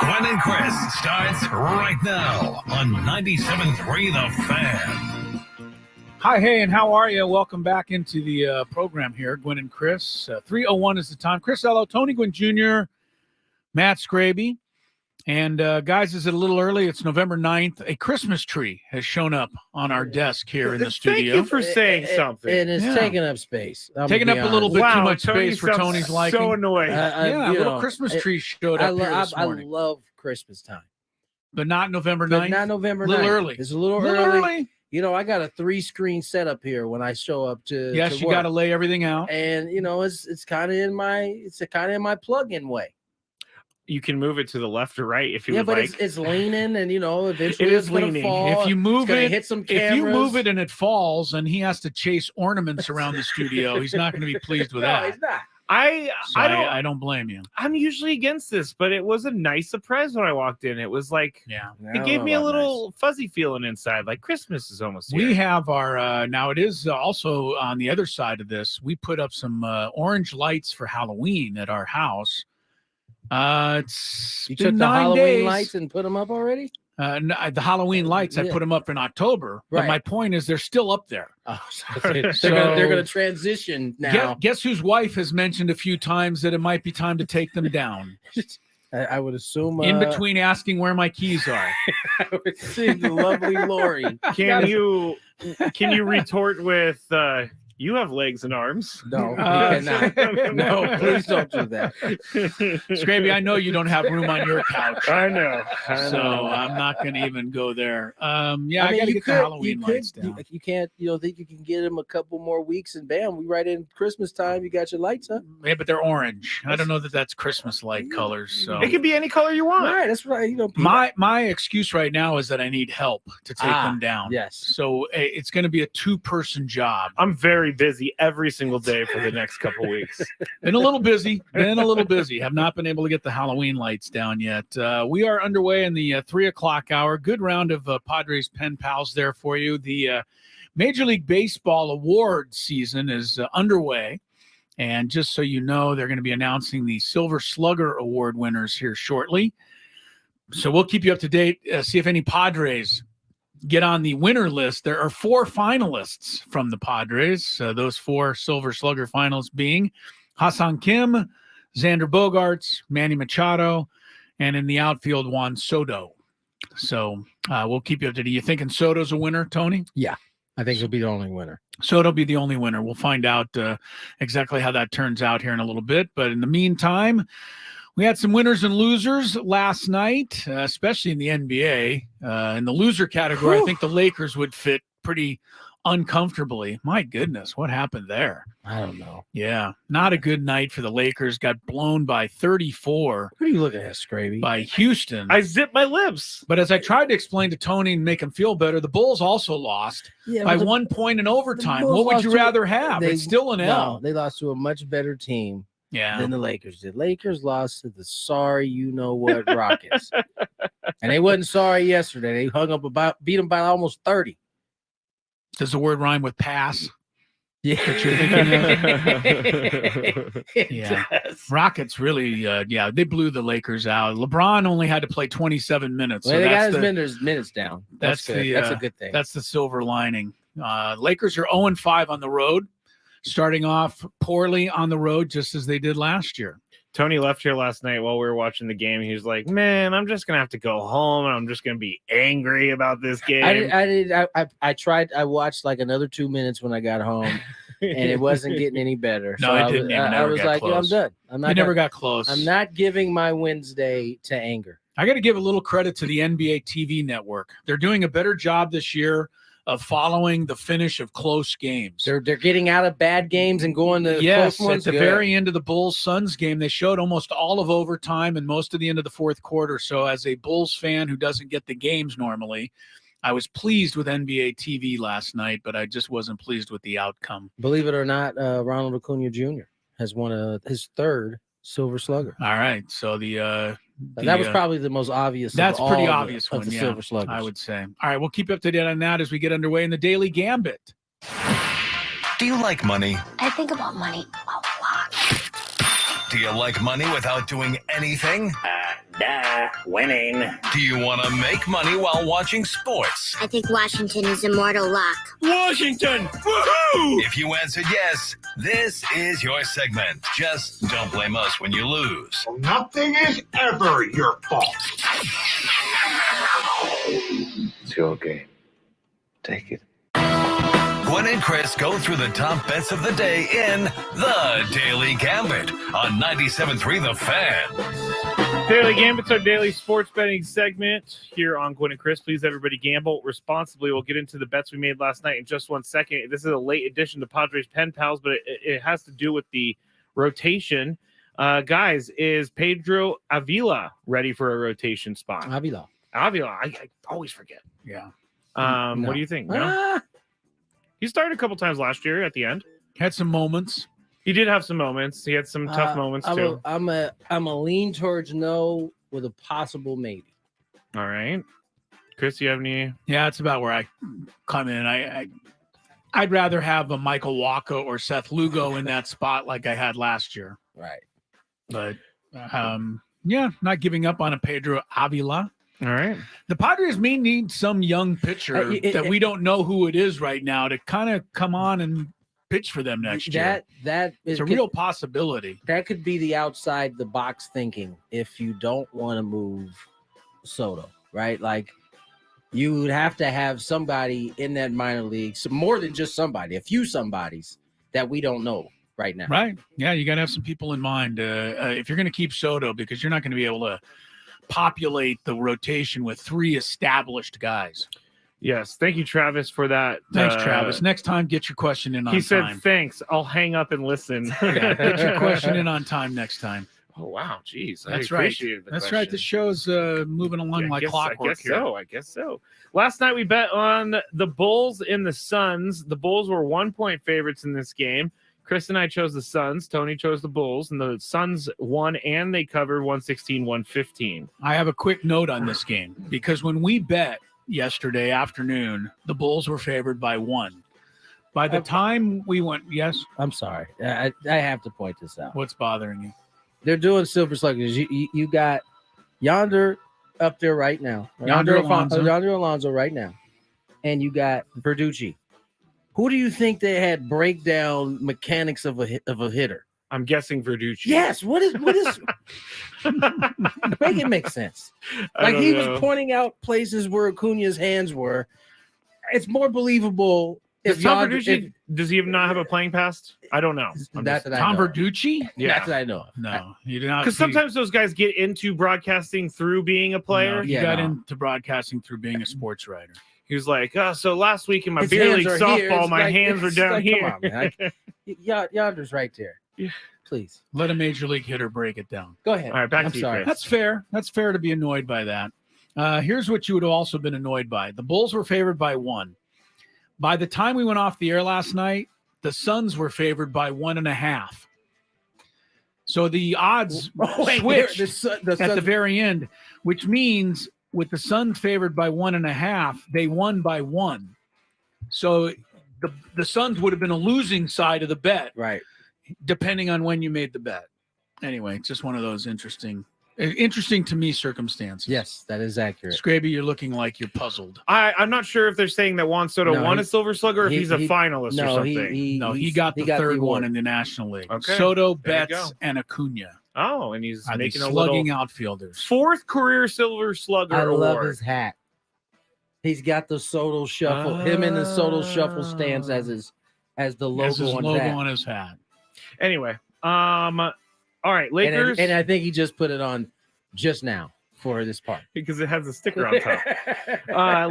Gwynn and Chris starts right now on 97.3 The Fan. Hi, hey, and how are you? Welcome back into the program here, Gwynn and Chris. 3:01 is the time. Chris Ello, Tony Gwynn Jr., Matt Skraby. And guys, is it a little early? It's November 9th. A Christmas tree has shown up on our desk here in the studio. Thank you for saying something. And it's taking up space. Taking up a little bit too much space for Tony's liking. So annoying. A little Christmas tree showed up here this morning. I love Christmas time. But not November 9th? Not November 9th. A little early. It's a little early. You know, I got a 3-screen setup here when I show up to Yes, you got to lay everything out. And you know, it's kind of in my plug-in way. You can move it to the left or right if you would but like. it's leaning, and you know, eventually it is gonna leaning. Fall. If you move it, hit some cameras. If you move it and it falls, and he has to chase ornaments around the studio, he's not going to be pleased with that. No, he's not. I don't blame you. I'm usually against this, but it was a nice surprise when I walked in. It was like, it gave me a little fuzzy feeling inside, like Christmas is almost here. We have our now it is also on the other side of this. We put up some orange lights for Halloween at our house. It's you been took the 9 Halloween days. lights and put them up already. The Halloween lights, I put them up in October. Right. But my point is, they're still up there. Oh, they're going to transition now. Guess whose wife has mentioned a few times that it might be time to take them down. I would assume in between asking where my keys are. I would see the lovely Lori. Can you retort with? You have legs and arms. No, you cannot. No, please don't do that. Scraby, I know you don't have room on your couch. I know. So I'm not going to even go there. I got to get the Halloween lights down. You can't, think you can get them a couple more weeks and bam, we right in Christmas time. You got your lights up. Yeah, but they're orange. I don't know that that's Christmas light colors. So it could be any color you want. Right, that's right. My excuse right now is that I need help to take them down. Yes. So it's going to be a 2-person job. I'm very busy every single day for the next couple weeks. Been a little busy. Have not been able to get the Halloween lights down yet. We are underway in the 3:00 hour. Good round of Padres Pen Pals there for you. The Major League Baseball award season is underway. And just so you know, they're going to be announcing the Silver Slugger Award winners here shortly. So we'll keep you up to date, see if any Padres get on the winner list. There are 4 finalists from the Padres. Those 4 Silver Slugger finalists being Hassan Kim, Xander Bogaerts, Manny Machado, and in the outfield, Juan Soto. So we'll keep you up to date. You thinking Soto's a winner, Tony? Yeah, I think he'll be the only winner. Soto'll be the only winner. We'll find out exactly how that turns out here in a little bit. But in the meantime, we had some winners and losers last night, especially in the NBA. In the loser category, I think the Lakers would fit pretty uncomfortably. My goodness, what happened there? I don't know. Yeah, not a good night for the Lakers. Got blown by 34. What are you looking at, Skraby? By Houston. I zipped my lips. But as I tried to explain to Tony and make him feel better, the Bulls also lost by 1 point in overtime. What would you rather have? It's still an L. No, they lost to a much better team. Yeah. Than the Lakers did. Lakers lost to the sorry you-know-what Rockets. And they wasn't sorry yesterday. They beat them by almost 30. Does the word rhyme with pass? Yeah. Yeah. Rockets really, they blew the Lakers out. LeBron only had to play 27 minutes. Well, so they got his minutes down. That's good. That's a good thing. That's the silver lining. Lakers are 0-5 on the road. Starting off poorly on the road, just as they did last year. Tony left here last night while we were watching the game. He was like, man, I'm just going to have to go home, and I'm just going to be angry about this game. I watched like another 2 minutes when I got home, and it wasn't getting any better. No, it didn't. I was like, I'm done. You never got close. I'm not giving my Wednesday to anger. I got to give a little credit to the NBA TV network. They're doing a better job this year of following the finish of close games. They're getting out of bad games and going to close ones. At the very end of the Bulls-Suns game, they showed almost all of overtime and most of the end of the fourth quarter. So as a Bulls fan who doesn't get the games normally, I was pleased with NBA TV last night, but I just wasn't pleased with the outcome. Believe it or not, Ronald Acuna Jr. has won his 3rd Silver Slugger. All right. So that was probably the most obvious. That's pretty obvious one. The Silver Sluggers, I would say. All right, we'll keep up to date on that as we get underway in the Daily Gambit. Do you like money? I think about money a lot. Do you like money without doing anything? Duh, winning. Do you want to make money while watching sports? I think Washington is immortal luck. Washington! Woohoo! If you answered yes, this is your segment. Just don't blame us when you lose. Nothing is ever your fault. It's your game. Take it. Gwynn and Chris go through the top bets of the day in The Daily Gambit on 97.3 The Fan. Daily Gambit's our daily sports betting segment here on Gwynn and Chris. Please, everybody, gamble responsibly. We'll get into the bets we made last night in just 1 second. This is a late edition to Padres Pen Pals, but it has to do with the rotation. Guys, is Pedro Avila ready for a rotation spot? Avila. I always forget. Yeah. No. What do you think? No? He started a couple times last year at the end. Had some moments. He did have some moments. He had some tough moments too. I'm a lean towards no with a possible maybe. All right. Chris, you have any? Yeah, it's about where I come in. I'd rather have a Michael Walker or Seth Lugo in that spot like I had last year. Right. But not giving up on a Pedro Avila. All right. The Padres may need some young pitcher that we don't know who it is right now to kind of come on and pitch for them next year. That is a real possibility. That could be the outside the box thinking if you don't want to move Soto, right? Like you would have to have somebody in that minor league, so more than just somebody, a few somebodies that we don't know right now. Right. Yeah, you got to have some people in mind if you're going to keep Soto, because you're not going to be able to populate the rotation with 3 established guys. Yes. Thank you, Travis, for that. Thanks, Travis. Next time, get your question in on time. He said, thanks. I'll hang up and listen. Yeah, get your question in on time next time. Oh, wow. Jeez. That's right. That's right. The show's moving along like clockwork here. I guess so. Last night, we bet on the Bulls and the Suns. The Bulls were 1-point favorites in this game. Chris and I chose the Suns. Tony chose the Bulls, and the Suns won, and they covered 116-115. I have a quick note on this game, because when we bet yesterday afternoon, the Bulls were favored by 1. By the time we went, yes? I'm sorry. I have to point this out. What's bothering you? They're doing silver sluggers. You got Yonder up there right now. Yonder Alonso right now. And you got Verducci. Who do you think they had breakdown mechanics of a hitter? I'm guessing Verducci. Yes. What is make it make sense? Like he was pointing out places where Acuna's hands were. It's more believable. Does Tom Verducci, does he not have a playing past? I don't know. Tom Verducci? Yeah. That's what I know of. No, you do not. Because sometimes those guys get into broadcasting through being a player. No, he got into broadcasting through being a sports writer. He was like, so last week in my beer league softball, my hands were down here. Come on, man. Yonder's right there. Yeah. Please. Let a major league hitter break it down. Go ahead. All right, back to you, Chris. That's fair. That's fair to be annoyed by that. Here's what you would have also been annoyed by. The Bulls were favored by 1. By the time we went off the air last night, the Suns were favored by 1.5. So the odds switched at the very end, which means with the Suns favored by 1.5, they won by 1. So the Suns would have been a losing side of the bet, right? Depending on when you made the bet. Anyway, it's just one of those interesting to me circumstances. Yes, that is accurate. Skraby, you're looking like you're puzzled. I'm not sure if they're saying that Juan Soto won a Silver Slugger or if he's a finalist or something. He got the third one in the National League. Okay. Soto, Betts, and Acuna. Oh, and he's making a slugging outfielders. 4th career Silver Slugger award. I love his hat. He's got the Soto shuffle. Him in the Soto shuffle stands as the logo on his hat. Anyway, all right, Lakers. And I think he just put it on just now for this part because it has a sticker on top.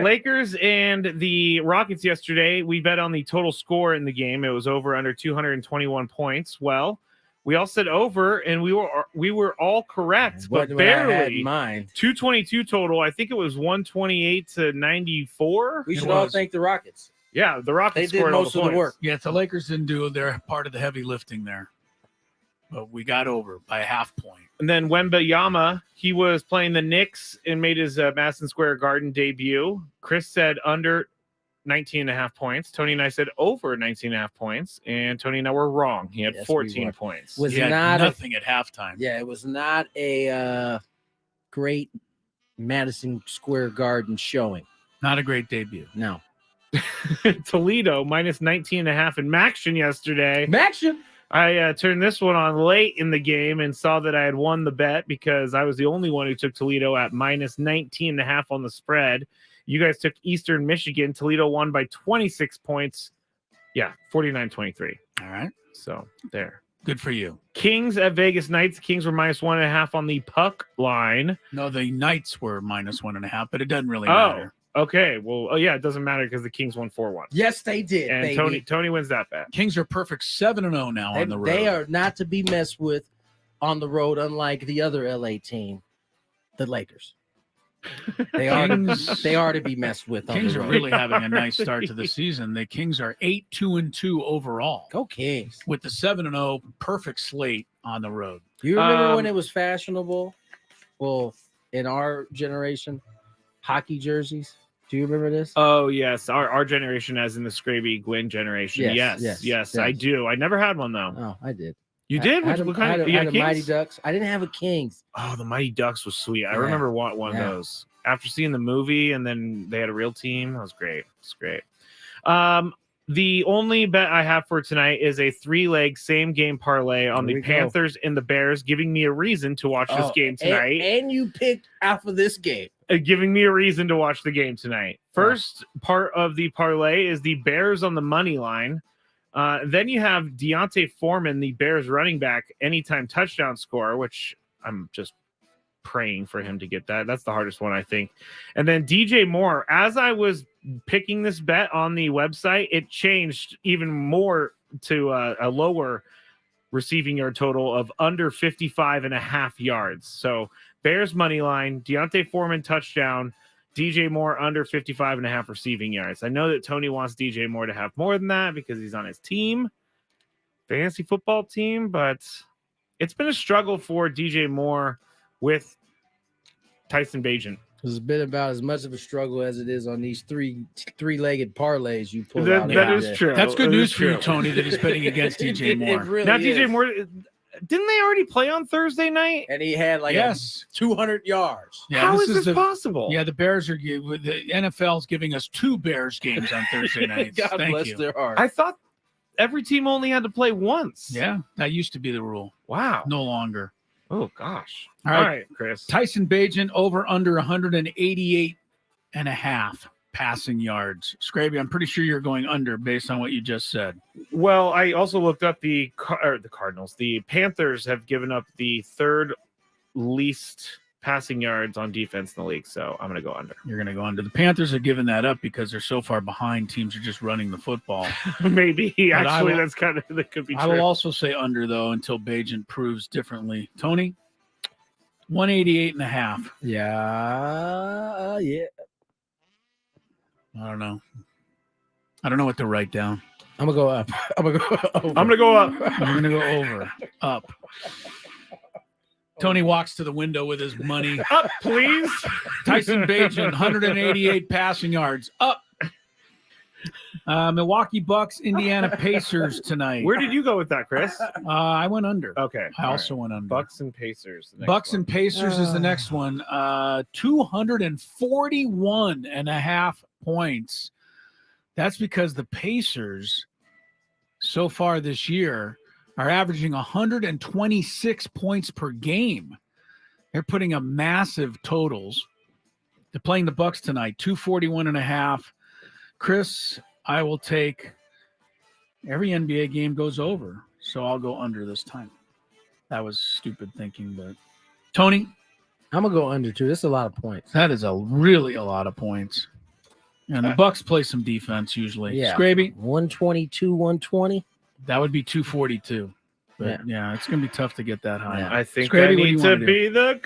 Lakers and the Rockets yesterday. We bet on the total score in the game. It was over under 221 points. Well, we all said over, and we were all correct, but barely. I had in mind 222 total. I think it was 128-94. We should all thank the Rockets. Yeah, the Rockets did most of the work. Yeah, the Lakers didn't do their part of the heavy lifting there, but we got over by a half point. And then Wembayama, he was playing the Knicks and made his Madison Square Garden debut. Chris said under 19.5 points. Tony and I said over 19.5 points, and Tony and I were wrong. He had 14 points. He had nothing at halftime. Yeah, it was not a great Madison Square Garden showing. Not a great debut. No. Toledo minus 19.5 in Maction yesterday. Maction. I turned this one on late in the game and saw that I had won the bet because I was the only one who took Toledo at minus 19.5 on the spread. You guys took Eastern Michigan. Toledo won by 26 points. Yeah, 49-23. All right. So there. Good for you. Kings at Vegas Knights. Kings were minus 1.5 on the puck line. No, the Knights were minus 1.5, but it doesn't really matter. Okay. Well, yeah, it doesn't matter because the Kings won 4-1. Yes, they did. And baby. Tony wins that bet. Kings are perfect 7-0 now on the road. They are not to be messed with on the road, unlike the other LA team, the Lakers. They are to be messed with. Kings are really having a nice start to the season. The Kings are 8-2-2 overall. Go Kings. With the 7-0 perfect slate on the road. You remember when it was fashionable? Well, in our generation, hockey jerseys. Do you remember this? Oh, yes. Our generation, as in the Skraby Gwynn generation. Yes, I do. I never had one, though. Oh, I did. You did? I had a Mighty Ducks. I didn't have a Kings. Oh, the Mighty Ducks was sweet. I remember one of those. After seeing the movie, and then they had a real team. That was great. It's great. The only bet I have for tonight is a 3-leg same game parlay on the Panthers and the Bears, giving me a reason to watch this game tonight. And you picked out of this game. Giving me a reason to watch the game tonight. First part of the parlay is the Bears on the money line. Then you have Deontay Foreman, the Bears running back, anytime touchdown scorer, which I'm just praying for him to get that. That's the hardest one, I think. And then DJ Moore. As I was picking this bet on the website, it changed even more to a lower receiving yard total of under 55.5 yards. So Bears money line, Deontay Foreman touchdown, DJ Moore under 55.5 receiving yards. I know that Tony wants DJ Moore to have more than that because he's on his team, fantasy football team, but it's been a struggle for DJ Moore with Tyson Bagent. It's been about as much of a struggle as it is on these three-legged parlays you pulled out. That is true. That's good news for you, Tony, that he's betting against DJ Moore. It really now, is. DJ Moore, didn't they already play on Thursday night? And he had 200 yards. Yeah, How is this possible? Yeah, the Bears are the NFL's giving us 2 Bears games on Thursday nights. God bless their heart. I thought every team only had to play once. Yeah, that used to be the rule. Wow. No longer. Oh, gosh. All right, Chris. Tyson Bagent over under 188.5 passing yards. Skraby, I'm pretty sure you're going under based on what you just said. Well, I also looked up the Cardinals. The Panthers have given up the 3rd least passing yards on defense in the league, so I'm going to go under. You're going to go under. The Panthers have given that up because they're so far behind. Teams are just running the football. Maybe. Actually, that could be true. I will also say under, though, until Bagent proves differently. Tony, 188.5. Yeah. I don't know. I don't know what to write down. I'm going to go up. I'm going to go over. I'm going to go up. I'm going to go over. Up. Tony walks to the window with his money. Up, please. Tyson Bagent, 188 passing yards. Up. Milwaukee Bucks, Indiana Pacers tonight. Where did you go with that, Chris? I went under. Okay. I also went under. Bucks and Pacers. And Pacers is the next one. 241.5 points. That's because the Pacers so far this year are averaging 126 points per game. They're putting up massive totals. They're playing the Bucks tonight, 241.5. Chris, I will take every NBA game goes over, so I'll go under this time. That was stupid thinking, but Tony, I'm gonna go under too. That's a lot of points. that is really a lot of points. And the Bucks play some defense usually. Yeah. Skraby, 122, 120. that would be 242. But yeah, it's gonna be tough to get that high. Yeah. I think Skraby, I what do you need to wanna be the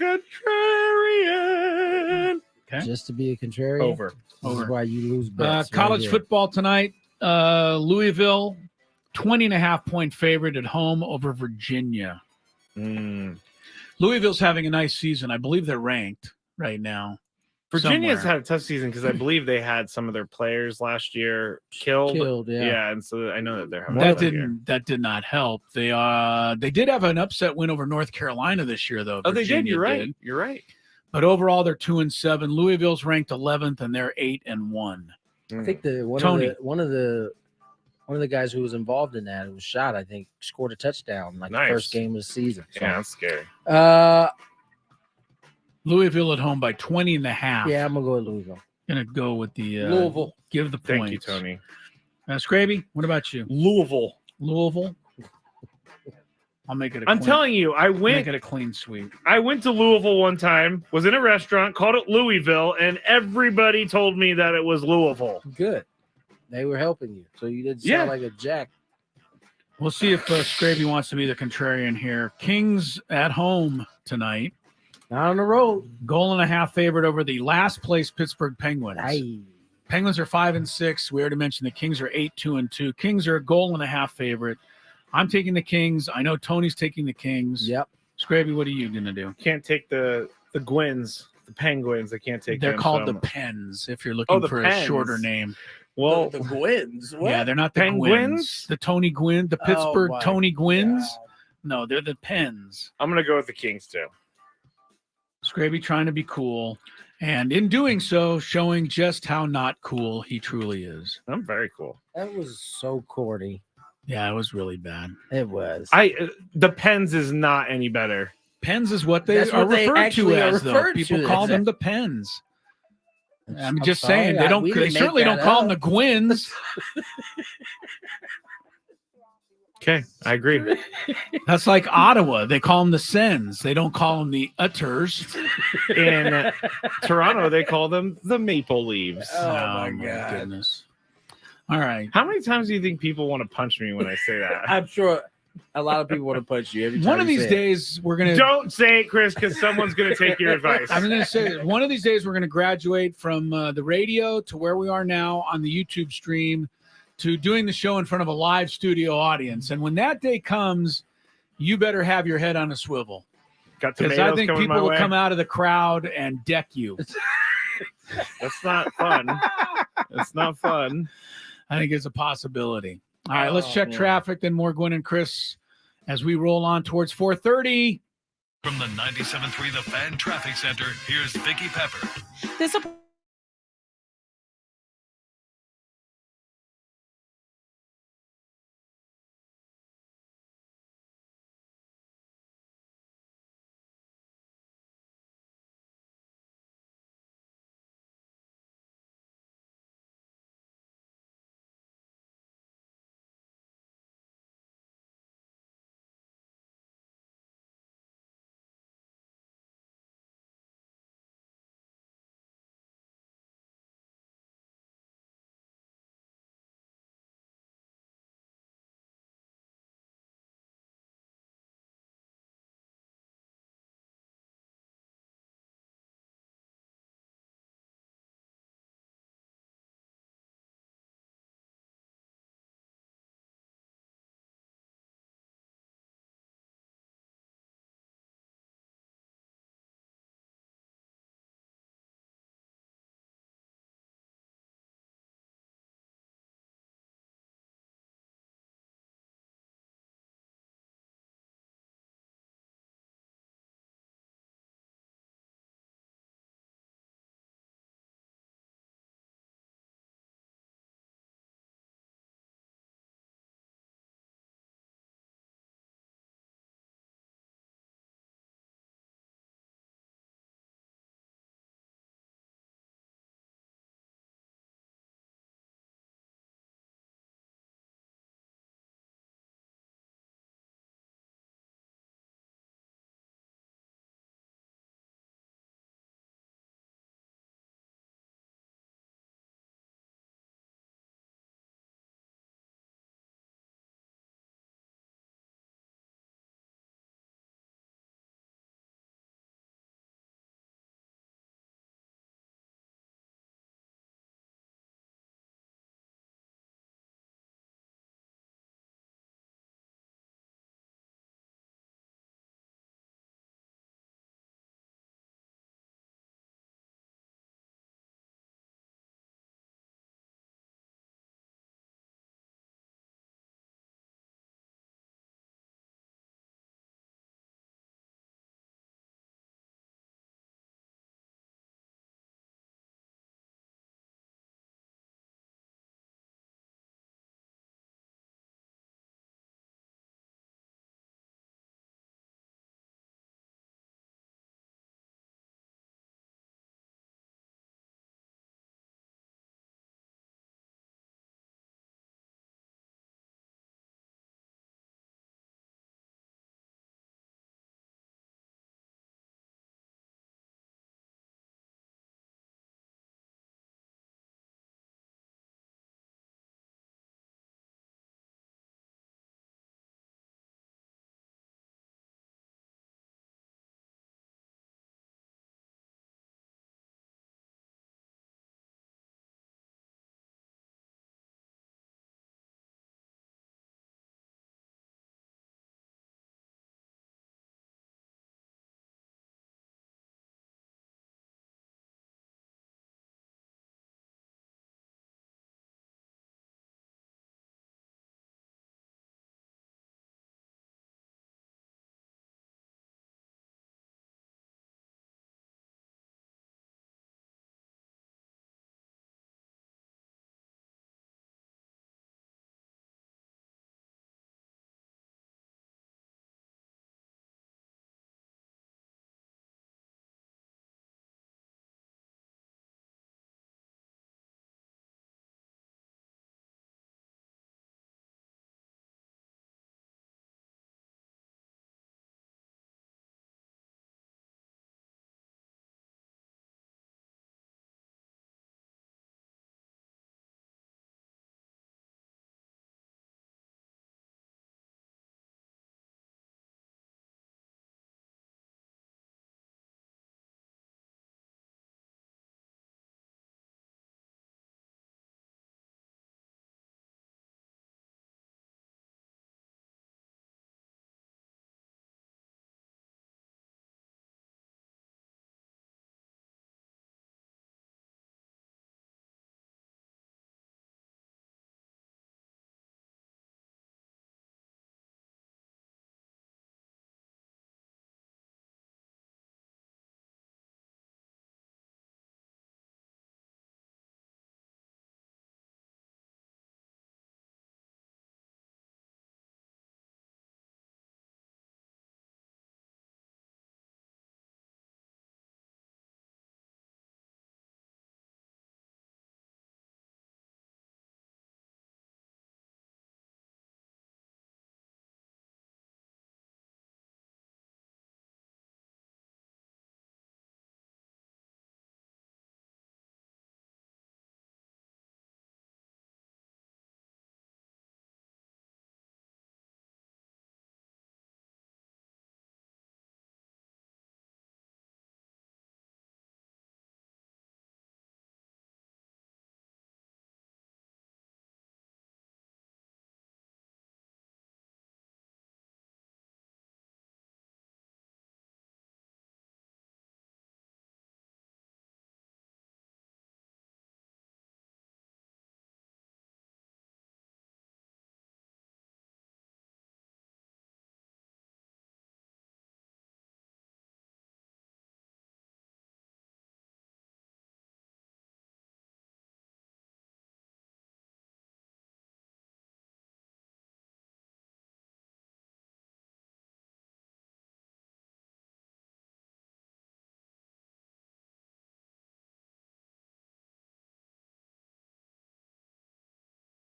contrarian. Okay. Just to be a contrarian. Over. This is why you lose bets. College football tonight. Louisville, 20.5 point favorite at home over Virginia. Louisville's having a nice season. I believe they're ranked right now. Virginia's somewhere. had a tough season because I believe they had some of their players last year killed. Yeah. And so I know that they're having a tough year. That did not help. They did have an upset win over North Carolina this year, though. Oh, they did. Virginia You're right. did. You're right. But overall, they're 2-7. Louisville's ranked 11th, and they're 8-1. I think one of the guys who was involved in that, who was shot, I think, scored a touchdown the first game of the season. So. Yeah, that's scary. Louisville at home by 20.5. Yeah, I'm gonna go with Louisville. Gonna go with the Louisville. Give the points. Thank you, Tony. Skraby, what about you? Louisville. I'll make it. I'm telling you, make it a clean sweep. I went to Louisville one time. Was in a restaurant, called it Louisville, and everybody told me that it was Louisville. Good. They were helping you, so you didn't sound like a jack. We'll see if Skraby wants to be the contrarian here. Kings at home tonight. Not on the road. 1.5 favorite over the last place Pittsburgh Penguins. Aye. Penguins are 5-6. We already mentioned the Kings are 8-2. Kings are a 1.5 favorite. I'm taking the Kings. I know Tony's taking the Kings. Yep. Skraby, what are you gonna do? Can't take the Gwynns, the Penguins. I can't take. They're them, called so the Pens. If you're looking for Pens. a shorter name. Well, the Gwynns. What? Yeah, they're not the Penguins. Gwynns. The Tony Gwynn, the Pittsburgh Tony Gwynns. God. No, they're the Pens. I'm gonna go with the Kings too. Skraby trying to be cool, and in doing so, showing just how not cool he truly is. I'm very cool. That was so corny. Yeah, it was really bad. It was. The Pens is not any better. Pens is what they That's are what they referred to actually are as, though. referred People to call as them that. the Pens. I'm I'm just sorry, saying they don't. we They didn't make certainly don't that call up. them the Gwynns. Okay, I agree. That's like Ottawa. They call them the Sens. They don't call them the Utters. In Toronto, they call them the Maple Leaves. Oh, my God. Goodness. All right. How many times do you think people want to punch me when I say that? I'm sure a lot of people want to punch you every time. One of you these say it. days, we're gonna. Don't say it, Chris, because someone's going to take your advice. I'm going to say one of these days we're going to graduate from the radio to where we are now on the YouTube stream to doing the show in front of a live studio audience. And when that day comes, you better have your head on a swivel. Because I think people will come out of the crowd and deck you. That's not fun. That's not fun. I think it's a possibility. All right, let's check traffic, then more Gwynn and Chris as we roll on towards 4:30. From the 97.3 The Fan Traffic Center, here's Vicky Pepper. This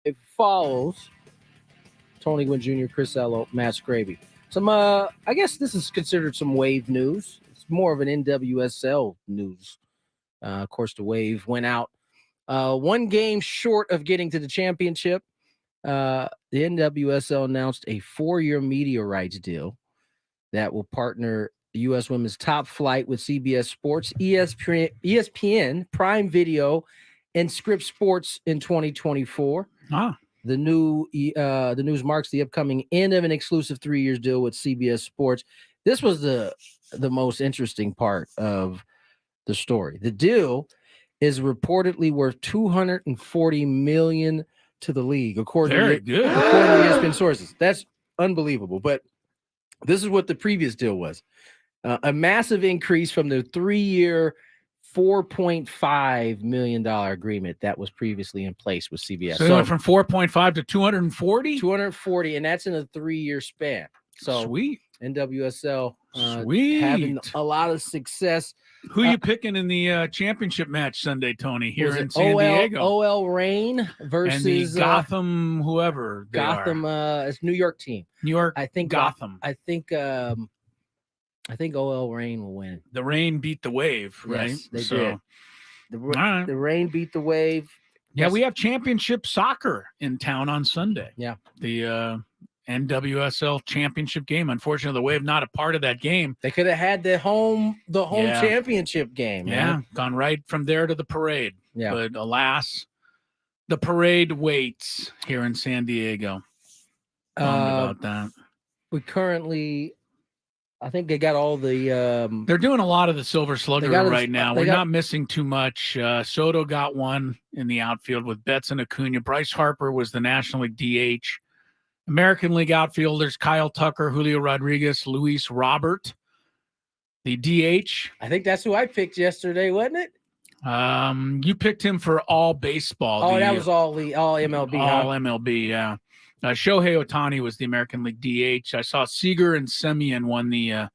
It follows Tony Gwynn Jr., Chris Ello, Matt Skraby. Some, I guess this is considered some Wave news. It's more of an NWSL news. Of course, the Wave went out one game short of getting to the championship. The NWSL announced a 4-year media rights deal that will partner the U.S. Women's Top Flight with CBS Sports, ESPN, Prime Video, and Scripps Sports in 2024. The news marks the upcoming end of an exclusive 3-year deal with CBS Sports. This was the most interesting part of the story. The deal is reportedly worth $240 million to the league, according to ESPN sources. That's unbelievable. But this is what the previous deal was: a massive increase from the 3-year, $4.5 million agreement that was previously in place with CBS. So it went from 4.5 to 240? 240, and that's in a 3-year span. So sweet. NWSL sweet. Having a lot of success. Who are you picking in the championship match Sunday, Tony, here in San Diego? OL Reign versus and the Gotham, whoever they Gotham, it's New York team. New York, I think Gotham. I think OL Reign will win. The Reign beat the Wave, right? Yes, they did. The Reign beat the Wave. Yeah, we have championship soccer in town on Sunday. Yeah. The NWSL championship game. Unfortunately, the Wave not a part of that game. They could have had the home championship game. Man. Gone right from there to the parade. Yeah. But alas, the parade waits here in San Diego. About that. We currently, I think they got all the. They're doing a lot of the Silver Slugger right now. We're not missing too much. Soto got one in the outfield with Betts and Acuna. Bryce Harper was the National League DH. American League outfielders: Kyle Tucker, Julio Rodriguez, Luis Robert. The DH. I think that's who I picked yesterday, wasn't it? You picked him for all baseball. Oh, that was all MLB. All MLB, yeah. Shohei Ohtani was the American League DH. I saw Seager and Semien won the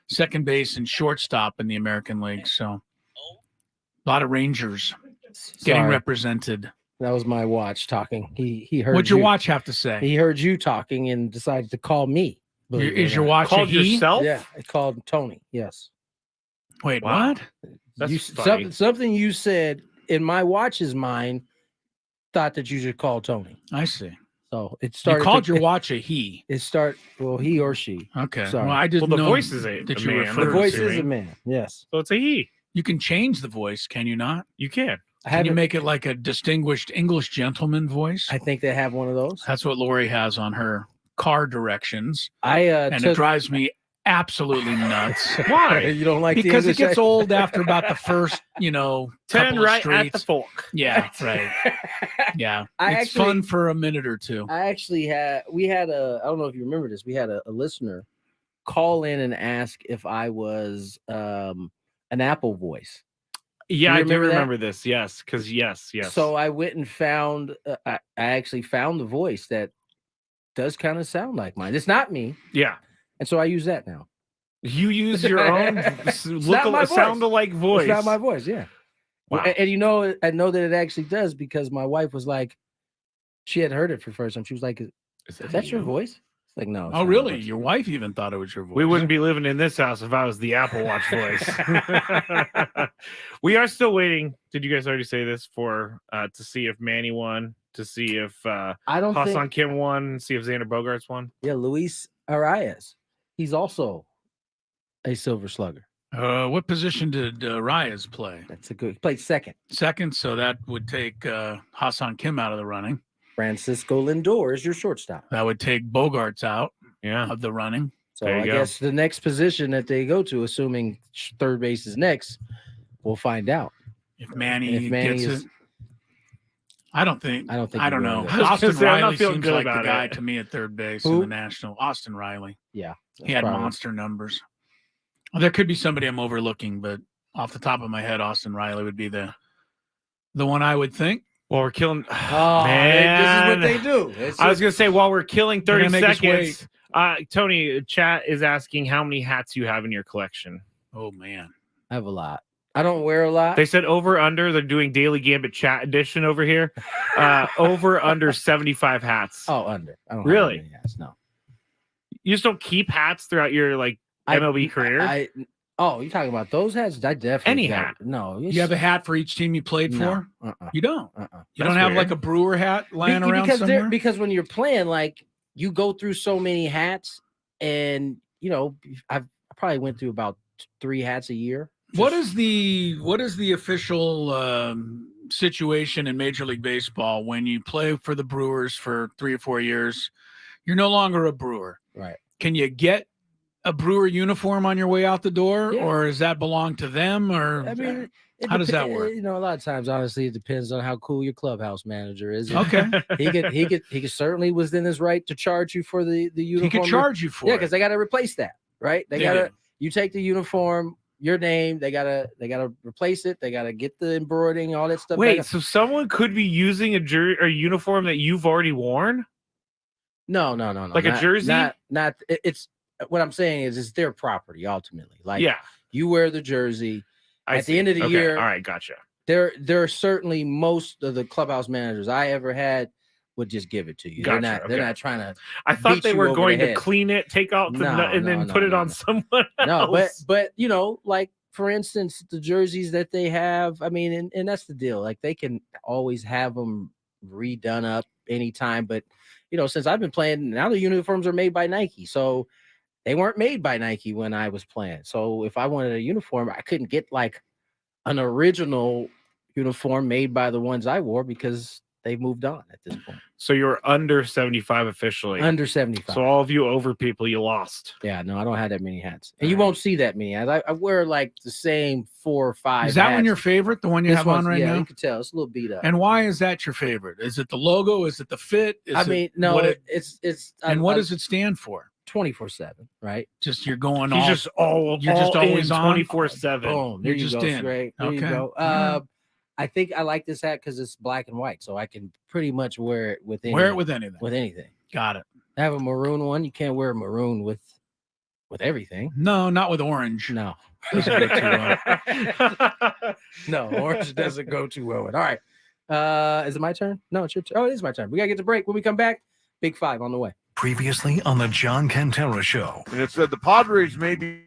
second base and shortstop in the American League. So a lot of Rangers getting represented. That was my watch talking. He heard. What'd your watch have to say? He heard you talking and decided to call me. Is your watch called yourself? Yeah, it called Tony. Yes. Wait, what? That's something you said in my watch's mind thought that you should call Tony. I see. So it started. You called your watch a he. He or she. Okay. Sorry. Well, I didn't know the voice is that a you man. referred The voice to is a man. Yes. So it's a he. You can change the voice, can you not? You can. Can you make it like a distinguished English gentleman voice? I think they have one of those. That's what Lori has on her car directions. And it drives me absolutely nuts. Why? You don't like because the it gets old after about the first, 10 right at the fork. Yeah, right. Yeah, it's fun for a minute or two. I don't know if you remember this. We had a listener call in and ask if I was an Apple voice. Yeah, I do remember this. Yes, because yes. So I went and found. I actually found the voice that does kind of sound like mine. It's not me. Yeah. And so I use that now. You use your own sound-alike voice. It's not my voice, yeah. Wow. And I know that it actually does because my wife was like, she had heard it for the first time. She was like, is that your voice? It's like, no. Oh, really? Your wife even thought it was your voice. We wouldn't be living in this house if I was the Apple Watch voice. We are still waiting. Did you guys already say this to see if Manny won, to see if Hassan Kim won, see if Xander Bogaerts won? Yeah, Luis Arias. He's also a Silver Slugger. What position did Arias play? He played second. Second, so that would take Hassan Kim out of the running. Francisco Lindor is your shortstop. That would take Bogarts out of the running. So I guess the next position that they go to, assuming third base is next, we'll find out. If Manny gets it. I don't know. Really Austin Riley seems like the guy to me at third base in the National. Austin Riley. Yeah. He had monster numbers. Well, there could be somebody I'm overlooking, but off the top of my head, Austin Riley would be the one I would think. Well, we're killing. Oh, man. This is what they do. I was going to say, while we're killing 30 seconds, Tony, chat is asking how many hats you have in your collection. Oh, man. I have a lot. I don't wear a lot. They said over under. They're doing Daily Gambit chat edition over here. Over under 75 hats. Oh, under. I don't really have any hats. No. You just don't keep hats throughout your MLB career. Oh, you're talking about those hats? I definitely Any got, hat. No, you have a hat for each team you played for. You don't. You don't have like a Brewer hat lying around somewhere. Because when you're playing, like you go through so many hats, and I probably went through about 3 hats a year. What is the official situation in Major League Baseball when you play for the Brewers for 3 or 4 years? You're no longer a Brewer, right? Can you get a Brewer uniform on your way out the door, or does that belong to them? Or I mean, how does that work? A lot of times, honestly, it depends on how cool your clubhouse manager is. Okay, he could certainly within his right to charge you for the uniform. He could charge you for it. because they got to replace that, right? You take the uniform, your name, they gotta replace it. They gotta get the embroidering, all that stuff. Wait, so someone could be using a uniform that you've already worn? No. Like a jersey? Not. It's what I'm saying is it's their property ultimately. Like, you wear the jersey. At the end of the year. All right, gotcha. There are certainly most of the clubhouse managers I ever had would just give it to you. Gotcha, They're not trying to. I thought they were going to clean it, take out and then put it on someone else. No, but like for instance, the jerseys that they have. I mean, and that's the deal. Like they can always have them redone up anytime. But since I've been playing, now the uniforms are made by Nike, so. They weren't made by Nike when I was playing. So if I wanted a uniform, I couldn't get like an original uniform made by the ones I wore because they've moved on at this point. So you're under 75 officially. Under 75. So all of you over people, you lost. Yeah, no, I don't have that many hats. And you won't see that many hats. I wear like the same 4 or 5 Is that hats. one your favorite? The one you have on right now? Yeah, you can tell. It's a little beat up. And why is that your favorite? Is it the logo? Is it the fit? It's And what does it stand for? 24/7, right? Just you're going. You're just always on 24/7. Boom. There you go. Straight. There you go. I think I like this hat because it's black and white, so I can pretty much wear it with anything. Wear it with anything. With anything. Got it. I have a maroon one. You can't wear maroon with everything. No, not with orange. No. Doesn't go too well. No, orange doesn't go too well with. All right. Is it my turn? No, it's your turn. Oh, it is my turn. We gotta get the break. When we come back, Big 5 on the way. Previously on the John Cantera Show. And it said the Padres may be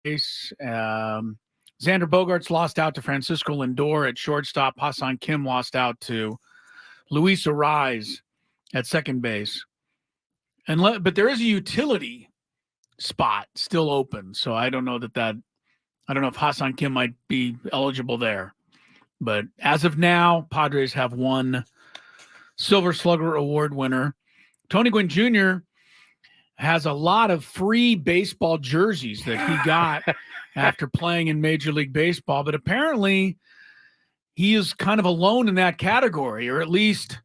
base. Xander Bogaerts lost out to Francisco Lindor at shortstop. Hassan Kim lost out to Luis Ariz at second base. But there is a utility spot still open, so I don't know I don't know if Hassan Kim might be eligible there. But as of now, Padres have one Silver Slugger Award winner. Tony Gwynn Jr. has a lot of free baseball jerseys that he got after playing in Major League Baseball, but apparently he is kind of alone in that category, or at least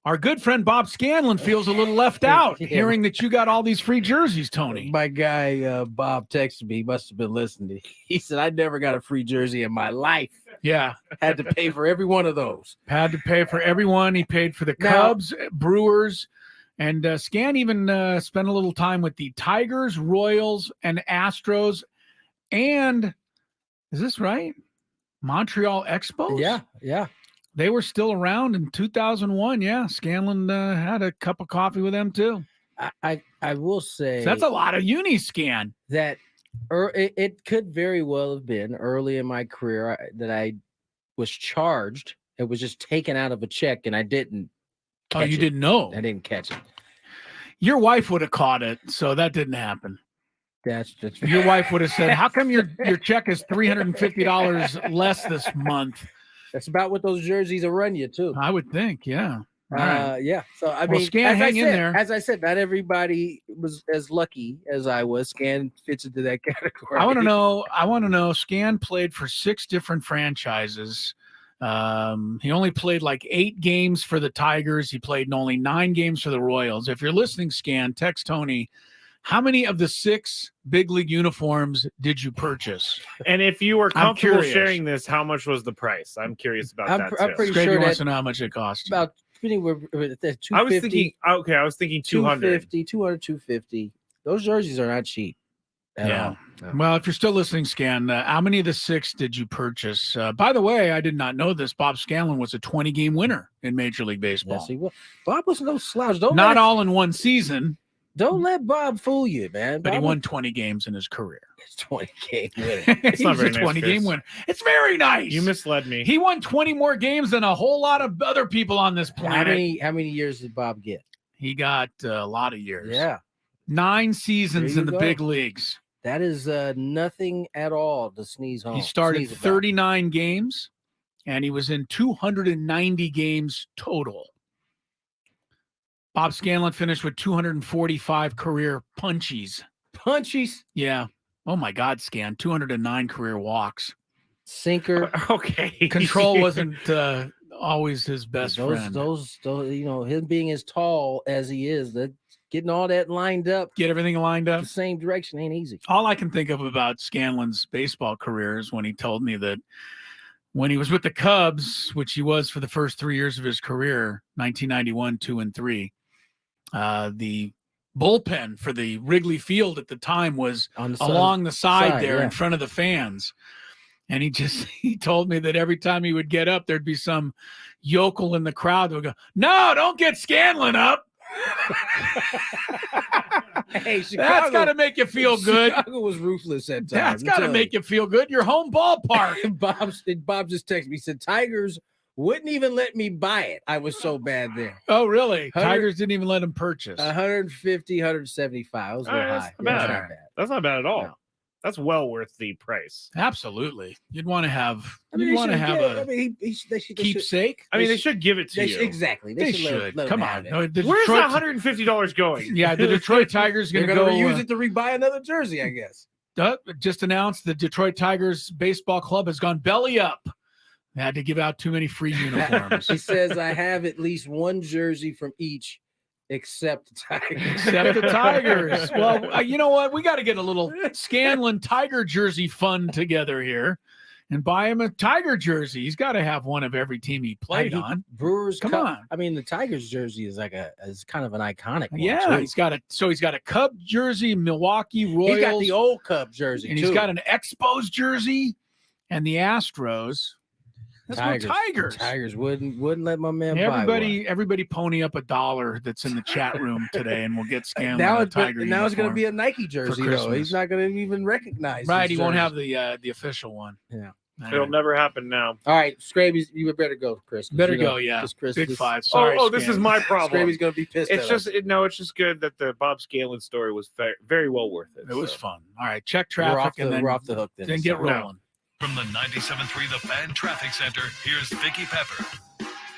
our good friend Bob Scanlon feels a little left out hearing that you got all these free jerseys, Tony. My guy, Bob, texted me. He must have been listening. He said, I never got a free jersey in my life. Yeah. Had to pay for every one of those. Had to pay for everyone. He paid for the Cubs, Brewers, and Scan even spent a little time with the Tigers, Royals, and Astros. And is this right? Montreal Expos? Yeah. They were still around in 2001. Yeah, Scanlon had a cup of coffee with them too. I will say so that's a lot of uni scan. That it could very well have been early in my career that I was charged. It was just taken out of a check, and I didn't. Oh, you didn't know? I didn't catch it. Your wife would have caught it, so that didn't happen. That's your wife would have said, "How come your check is $350 less this month?" That's about what those jerseys will run you too. I would think, yeah. Yeah. So I mean, Scan, hang in there. As I said, not everybody was as lucky as I was. Scan fits into that category. I want to know. Scan played for 6 different franchises. He only played like 8 games for the Tigers. He played only 9 games for the Royals. If you're listening, Scan, text Tony. How many of the 6 big league uniforms did you purchase? And if you were comfortable sharing this, how much was the price? I'm curious about that. I'm pretty Skraby sure wants to know how much it cost. About anywhere 250. I was thinking 200. 250. Those jerseys are not cheap. Yeah. No. Well, if you're still listening, Scan, how many of the 6 did you purchase? By the way, I did not know this. Bob Scanlon was a 20-game winner in Major League Baseball. Yes, he was. Bob was no slouch. Not all in one season. Don't let Bob fool you, man. But he won 20 games in his career. It's 20-game winner. It's not very nice, 20-game winner. It's very nice. You misled me. He won 20 more games than a whole lot of other people on this planet. How many years did Bob get? He got a lot of years. Yeah. 9 seasons in the big leagues. That is nothing at all to sneeze home. He started 39 games, and he was in 290 games total. Bob Scanlon finished with 245 career punchies. Punchies? Yeah. Oh, my God, Scan. 209 career walks. Sinker. Okay. Control wasn't always his best friend. Those, him being as tall as he is, getting all that lined up. Get everything lined up. The same direction ain't easy. All I can think of about Scanlon's baseball career is when he told me that when he was with the Cubs, which he was for the first 3 years of his career, 1991, 2 and 3, the bullpen for the Wrigley Field at the time was along the side there in front of the fans. And he told me that every time he would get up, there'd be some yokel in the crowd that would go, "No, don't get Scanlon up." Hey, that's got to make you feel good. Chicago was ruthless at times. That's got to make you feel good. Your home ballpark. Bob just texted me. He said, Tigers wouldn't even let me buy it. I was so bad there. Oh, really? Tigers didn't even let him purchase. 150, 175. That was a little high. That's not bad. That's not bad at all. No. That's well worth the price. Absolutely. You'd want to have. They should, keepsake. They should give it to you. Exactly. They should. Let Come on. Where's that $150 going? Yeah, the Detroit Tigers going to go use it to rebuy another jersey, I guess. Just announced the Detroit Tigers baseball club has gone belly up. They had to give out too many free uniforms. He says, I have at least one jersey from each. Except the Tigers. Except the Tigers. Well, you know what? We got to get a little Scanlon Tiger jersey fund together here and buy him a Tiger jersey. He's got to have one of every team he played on. Brewers, come on. I mean, the Tigers jersey is is kind of an iconic one. Yeah, too. He's got a Cub jersey, Milwaukee Royals. He's got the old Cub jersey, and he's got an Expos jersey and the Astros. That's Tigers. Tigers wouldn't let my man buy one. Everybody pony up $1 that's in the chat room today, and we'll get Scanlon now a Tiger now it's going to uniform be a Nike jersey, though. He's not going to even recognize Right, he won't have the official one. Yeah. It'll never happen now. All right, Skraby, you better go, Chris. Better go, yeah. Chris, Big 5. Sorry. This is my problem. Skraby's going to be pissed. It's just good that the Bob Scanlon story was very well worth it. It was fun. All right, check traffic we're off the hook then get rolling. From the 97.3 The Fan Traffic Center, here's Vicky Pepper.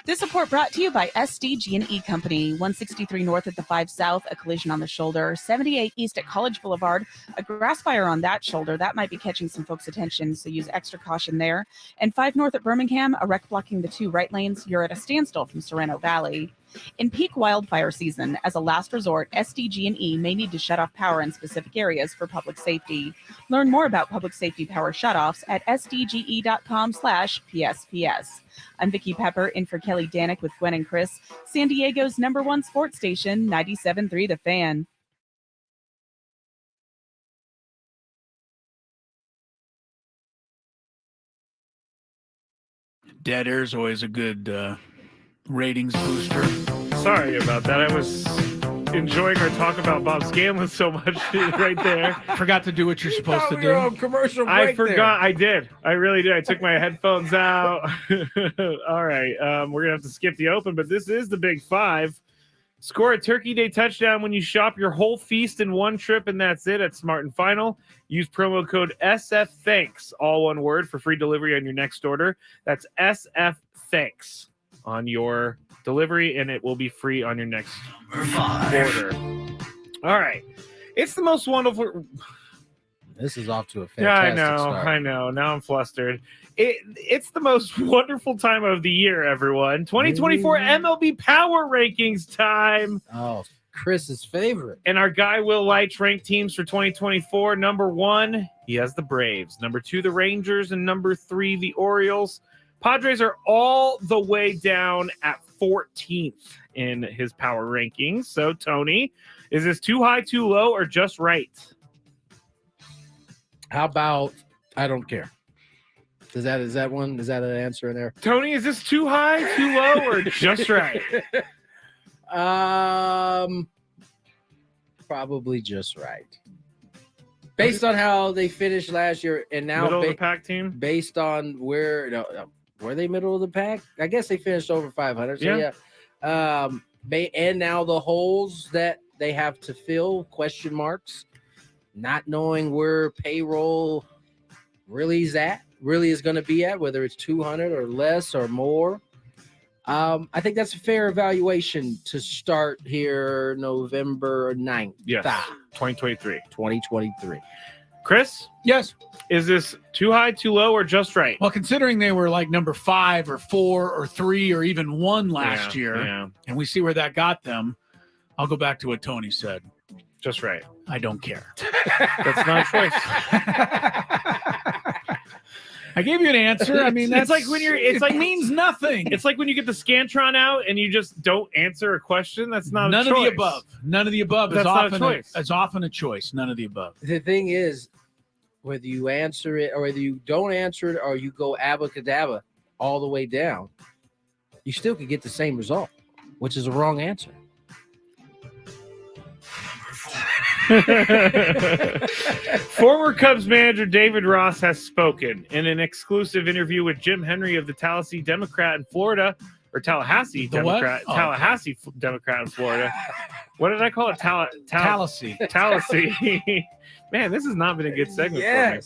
This report brought to you by SDG&E Company. 163 north at the 5 south, a collision on the shoulder. 78 east at College Boulevard, a grass fire on that shoulder. That might be catching some folks' attention, so use extra caution there. And 5 north at Birmingham, a wreck blocking the 2 right lanes. You're at a standstill from Sereno Valley. In peak wildfire season, as a last resort, SDG&E may need to shut off power in specific areas for public safety. Learn more about public safety power shutoffs at sdge.com/PSPS. I'm Vicky Pepper, in for Kelly Danick with Gwen and Chris, San Diego's #1 sports station, 97.3 The Fan. Dead air is always a good ratings booster. Sorry about that. I was enjoying our talk about Bob Scanlon so much right there. Forgot to do what you're supposed to we do. were on commercial break I forgot. there. I did. I really did. I took my headphones out. All right. We're gonna have to skip the open, but this is the Big 5. Score a Turkey Day touchdown when you shop your whole feast in one trip, and that's it at Smart and Final. Use promo code SFThanks, all one word, for free delivery on your next order. That's SFThanks on your delivery, and it will be free on your next order. All right. It's the most wonderful... This is off to a fantastic start. I know. Now I'm flustered. It's the most wonderful time of the year, everyone. 2024 MLB Power Rankings time. Oh, Chris's favorite. And our guy Will Leitch ranked teams for 2024. Number 1, he has the Braves. Number 2, the Rangers. And number 3, the Orioles. Padres are all the way down at 14th in his power rankings. So, Tony, is this too high, too low, or just right? How about I don't care? Is that an answer in there? Tony, is this too high, too low, or just right? Probably just right. Based on how they finished last year, and now middle of the pack team. Based on were they middle of the pack? I guess they finished over 500. So yeah. And now the holes that they have to fill, question marks. Not knowing where payroll really is going to be at, whether it's 200 or less or more. I think that's a fair evaluation to start here November 9th. Yes, 2023. Chris? Yes. Is this too high, too low, or just right? Well, considering they were like number 5 or 4 or 3 or even 1 last year, and we see where that got them, I'll go back to what Tony said. Just right. I don't care. That's not a choice. I gave you an answer. I mean, it's like when it means nothing. It's like when you get the Scantron out and you just don't answer a question. That's not none a choice. None of the above. None of the above. That's not a choice. It's often a choice. None of the above. The thing is, whether you answer it or whether you don't answer it or you go abracadabra all the way down, you still could get the same result, which is a wrong answer. Former Cubs manager David Ross has spoken in an exclusive interview with Jim Henry of the Tallahassee Democrat in Florida, or Tallahassee Democrat, Tallahassee Democrat in Florida. What did I call it? Tallahassee. Tallahassee. Man, this has not been a good segment for me.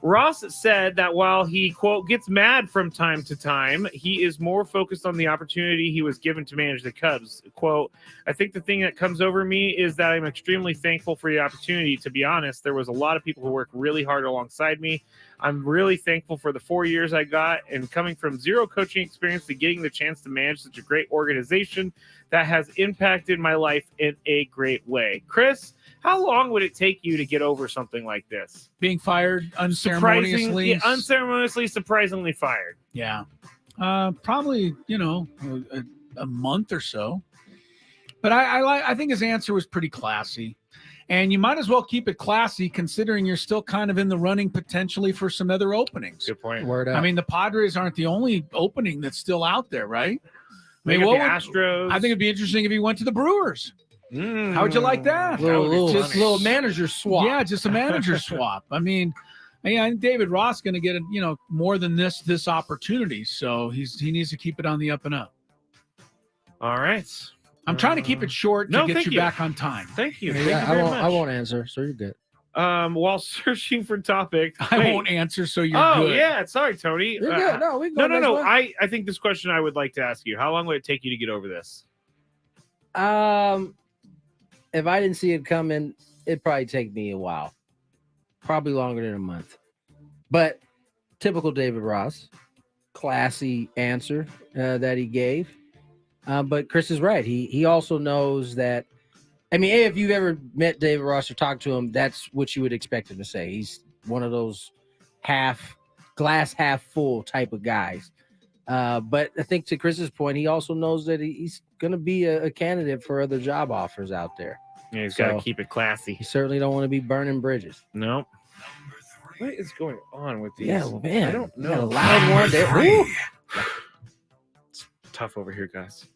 Ross said that while he, quote, gets mad from time to time, he is more focused on the opportunity he was given to manage the Cubs. Quote, I think the thing that comes over me is that I'm extremely thankful for the opportunity. To be honest, there was a lot of people who worked really hard alongside me. I'm really thankful for the 4 years I got, and coming from zero coaching experience to getting the chance to manage such a great organization that has impacted my life in a great way. Chris, how long would it take you to get over something like this? Being fired unceremoniously? Unceremoniously, surprisingly fired. Yeah. Probably, a month or so. But I think his answer was pretty classy. And you might as well keep it classy, considering you're still kind of in the running potentially for some other openings. Good point. Word up. I mean, the Padres aren't the only opening that's still out there, right? I mean, the Astros. I think it'd be interesting if he went to the Brewers. How would you like that? Little manager swap. Yeah, just a manager swap. I mean, David Ross going to get more than this opportunity, so he needs to keep it on the up and up. All right. I'm trying to keep it short to get you back on time. Thank you. Yeah, Thank you very much. I won't answer, so you're good. While searching for topic, I won't answer, so you're good. Oh yeah, sorry, Tony. You're good. No, we can go no. I think this question I would like to ask you: how long would it take you to get over this? If I didn't see it coming, it'd probably take me a while, probably longer than a month. But typical David Ross, classy answer that he gave. But Chris is right. He also knows that. I mean, if you've ever met David Ross or talked to him, that's what you would expect him to say. He's one of those glass half full type of guys. But I think to Chris's point, he also knows that he's going to be a candidate for other job offers out there. Yeah, he's got to keep it classy. He certainly don't want to be burning bridges. No. What is going on with these? Yeah, man. I don't know. A loud one there. It's tough over here, guys.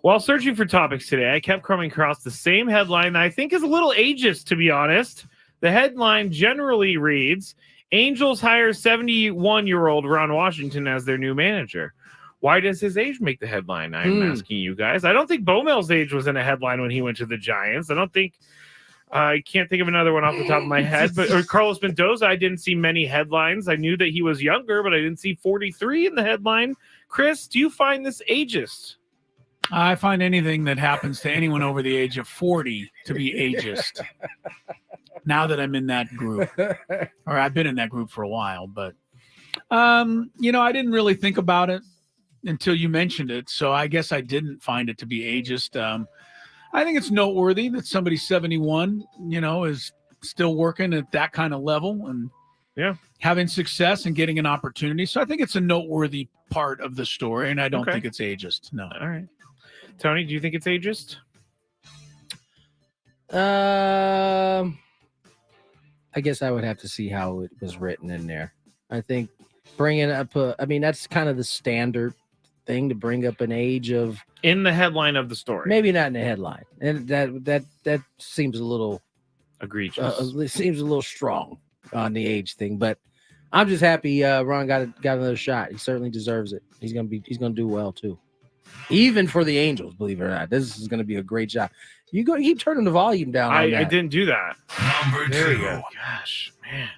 While searching for topics today, I kept coming across the same headline that I think is a little ageist, to be honest. The headline generally reads, Angels hire 71-year-old Ron Washington as their new manager. Why does his age make the headline? I'm asking you guys. I don't think Beaumel's age was in a headline when he went to the Giants. I can't think of another one off the top of my head. Or Carlos Mendoza, I didn't see many headlines. I knew that he was younger, but I didn't see 43 in the headline. Chris, do you find this ageist? I find anything that happens to anyone over the age of 40 to be ageist. Now that I'm in that group, or I've been in that group for a while, but I didn't really think about it until you mentioned it. So I guess I didn't find it to be ageist. I think it's noteworthy that somebody 71, is still working at that kind of level and having success and getting an opportunity. So I think it's a noteworthy part of the story, and I don't think it's ageist. No. All right. Tony, do you think it's ageist? I guess I would have to see how it was written in there. I think bringing up, that's kind of the standard thing to bring up an age of in the headline of the story. Maybe not in the headline, and that seems a little egregious. It seems a little strong on the age thing, but I'm just happy Ron got another shot. He certainly deserves it. He's gonna do well too. Even for the Angels, believe it or not, this is going to be a great job. You keep turning the volume down. I didn't do that. There you go. Gosh, man.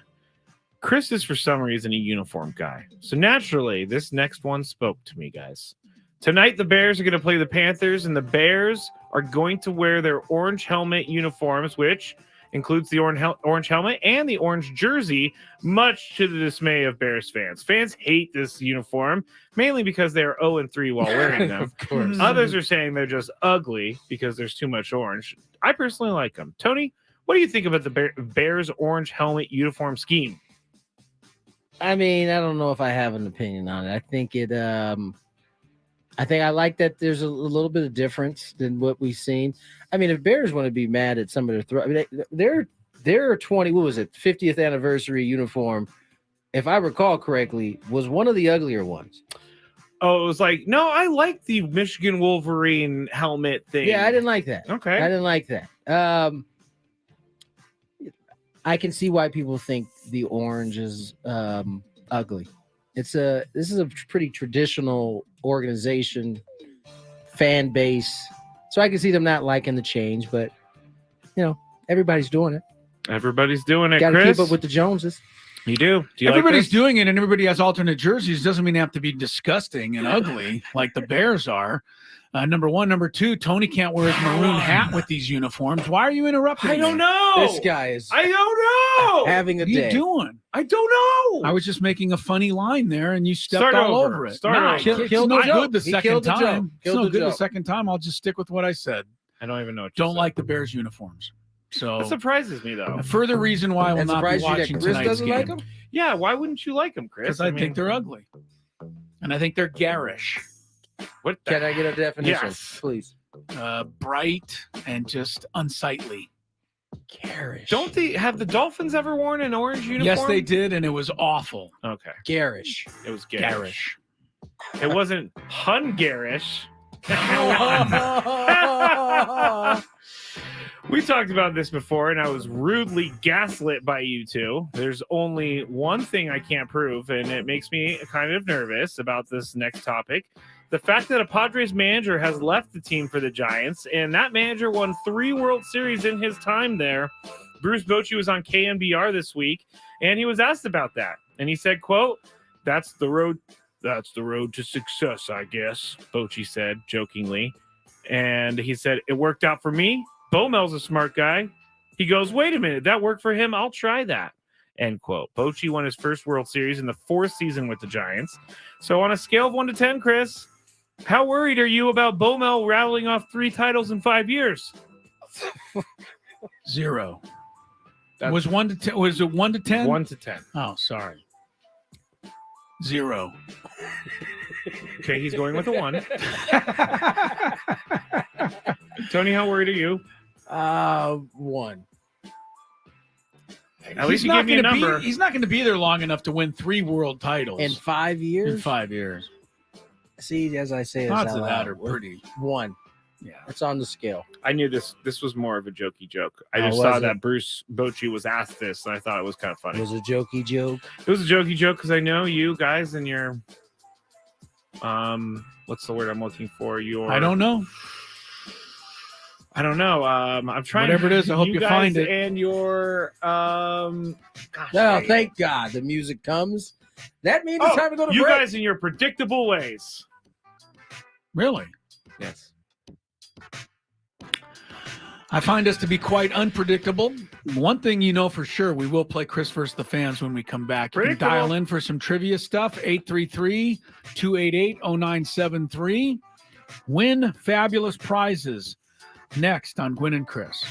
Chris is for some reason a uniform guy. So naturally, this next one spoke to me, guys. Tonight, the Bears are going to play the Panthers, and the Bears are going to wear their orange helmet uniforms, which includes the orange helmet and the orange jersey, much to the dismay of Bears fans. Fans hate this uniform, mainly because they are 0-3 while wearing them. Of course. Others are saying they're just ugly because there's too much orange. I personally like them. Tony, what do you think about the Bears orange helmet uniform scheme? I mean, I don't know if I have an opinion on it. I think I like that there's a little bit of difference than what we've seen. I mean, if Bears want to be mad at some of their their 50th anniversary uniform, if I recall correctly, was one of the uglier ones. Oh, it was like, no, I like the Michigan Wolverine helmet thing. Yeah, I didn't like that. Okay. I didn't like that. I can see why people think the orange is ugly. This is a pretty traditional organization, fan base. So I can see them not liking the change, but everybody's doing it. Everybody's doing it. Got to Chris? keep up with the Joneses. You do. Everybody's doing it, and everybody has alternate jerseys. Doesn't mean they have to be disgusting and ugly like the Bears are. Number one. Number two, Tony can't wear his maroon hat with these uniforms. Why are you interrupting? I don't know. This guy is. I don't know. Having a day. What are you doing? I don't know. I was just making a funny line there, and you stepped all over it. Kill not the good the He second killed the time. joke. It's Killed no the good the joke. second time. I'll just stick with what I said. I don't even know what you Don't said. like the Bears uniforms. So That surprises me, though. a further reason why I will That not be surprised you that watching Chris tonight's doesn't game. like him? Yeah, why wouldn't you like them, Chris? Because I think they're ugly, and I think they're garish, What the Can I get a definition, Yes. please? bright, and just unsightly. Garish. Don't they have the Dolphins ever worn an orange uniform? Yes, they did, and it was awful. Okay. Garish. It was garish. It wasn't Hungarish. We talked about this before, and I was rudely gaslit by you two. There's only one thing I can't prove, and it makes me kind of nervous about this next topic. The fact that a Padres manager has left the team for the Giants, and that manager won 3 World Series in his time there. Bruce Bochy was on KNBR this week, and he was asked about that. And he said, quote, that's the road to success, I guess, Bochy said jokingly. And he said, it worked out for me. Bomel's a smart guy. He goes, wait a minute, that worked for him. I'll try that. End quote. Bochy won his first World Series in the 4th season with the Giants. So on a scale of 1 to 10, Chris, how worried are you about Bomel rattling off 3 titles in 5 years? 0. Was 1 to 10? Was it 1 to 10? 1 to 10. Oh, sorry. 0. Okay, he's going with a 1. Tony, how worried are you? 1. At least you give me a number. He's not going to be there long enough to win 3 world titles. In 5 years? In 5 years. See, as I say, odds of that are pretty. 1. Yeah. It's on the scale. I knew this was more of a jokey joke. I just saw that Bruce Bochy was asked this, and I thought it was kind of funny. It was a jokey joke. It was a jokey joke because I know you guys and your what's the word I'm looking for? I don't know. I'm trying. Whatever it is, I hope you find it. And your thank God the music comes. That means it's time to go to you break. guys in your predictable ways. Really? Yes. I find us to be quite unpredictable. One thing you know for sure, we will play Chris vs. the Fans when we come back. You can dial in for some trivia stuff, 833-288-0973. Win fabulous prizes next on Gwynn and Chris.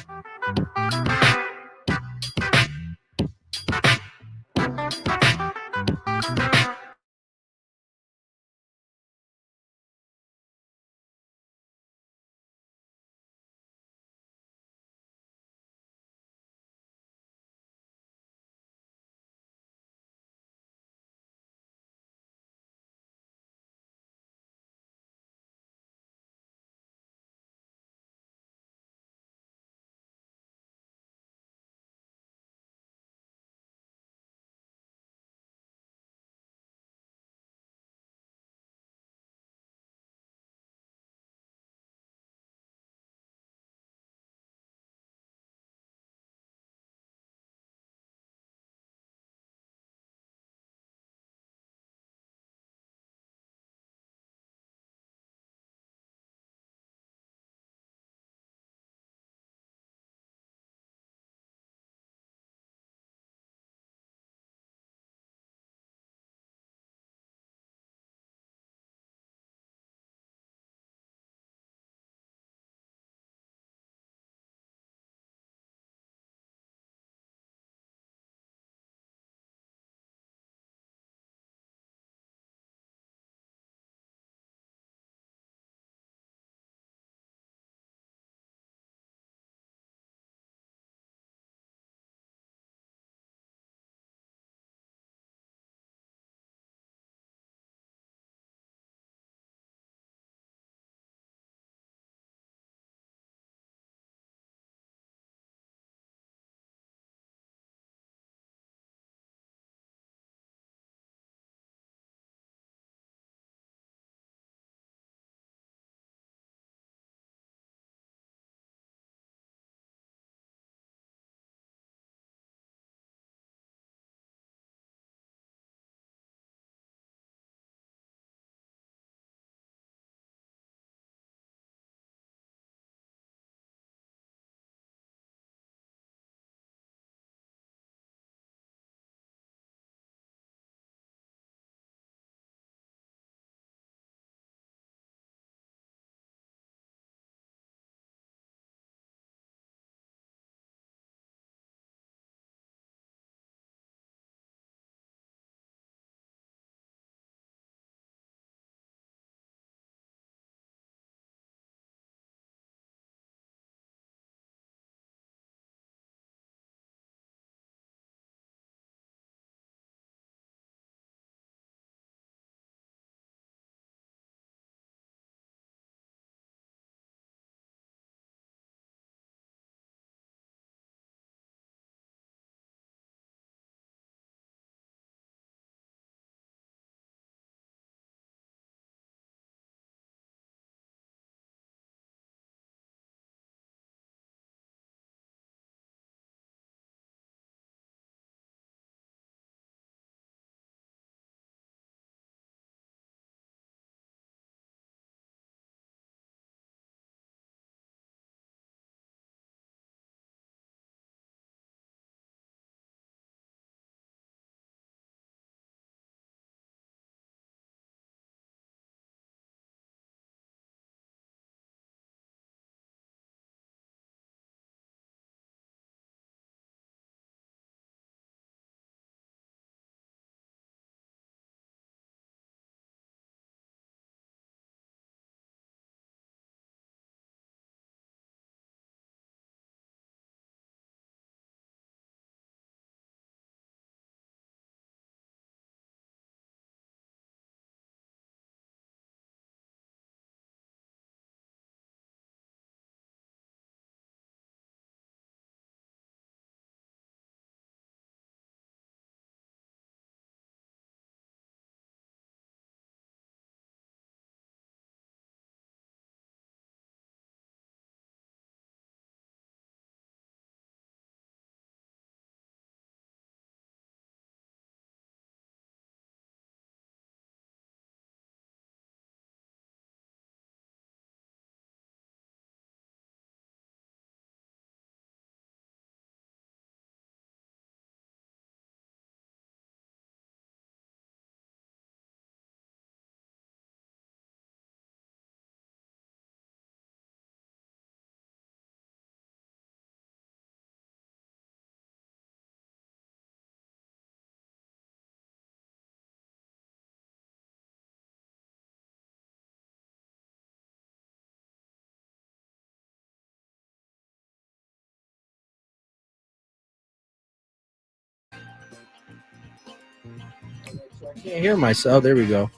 I can't hear myself. There we go.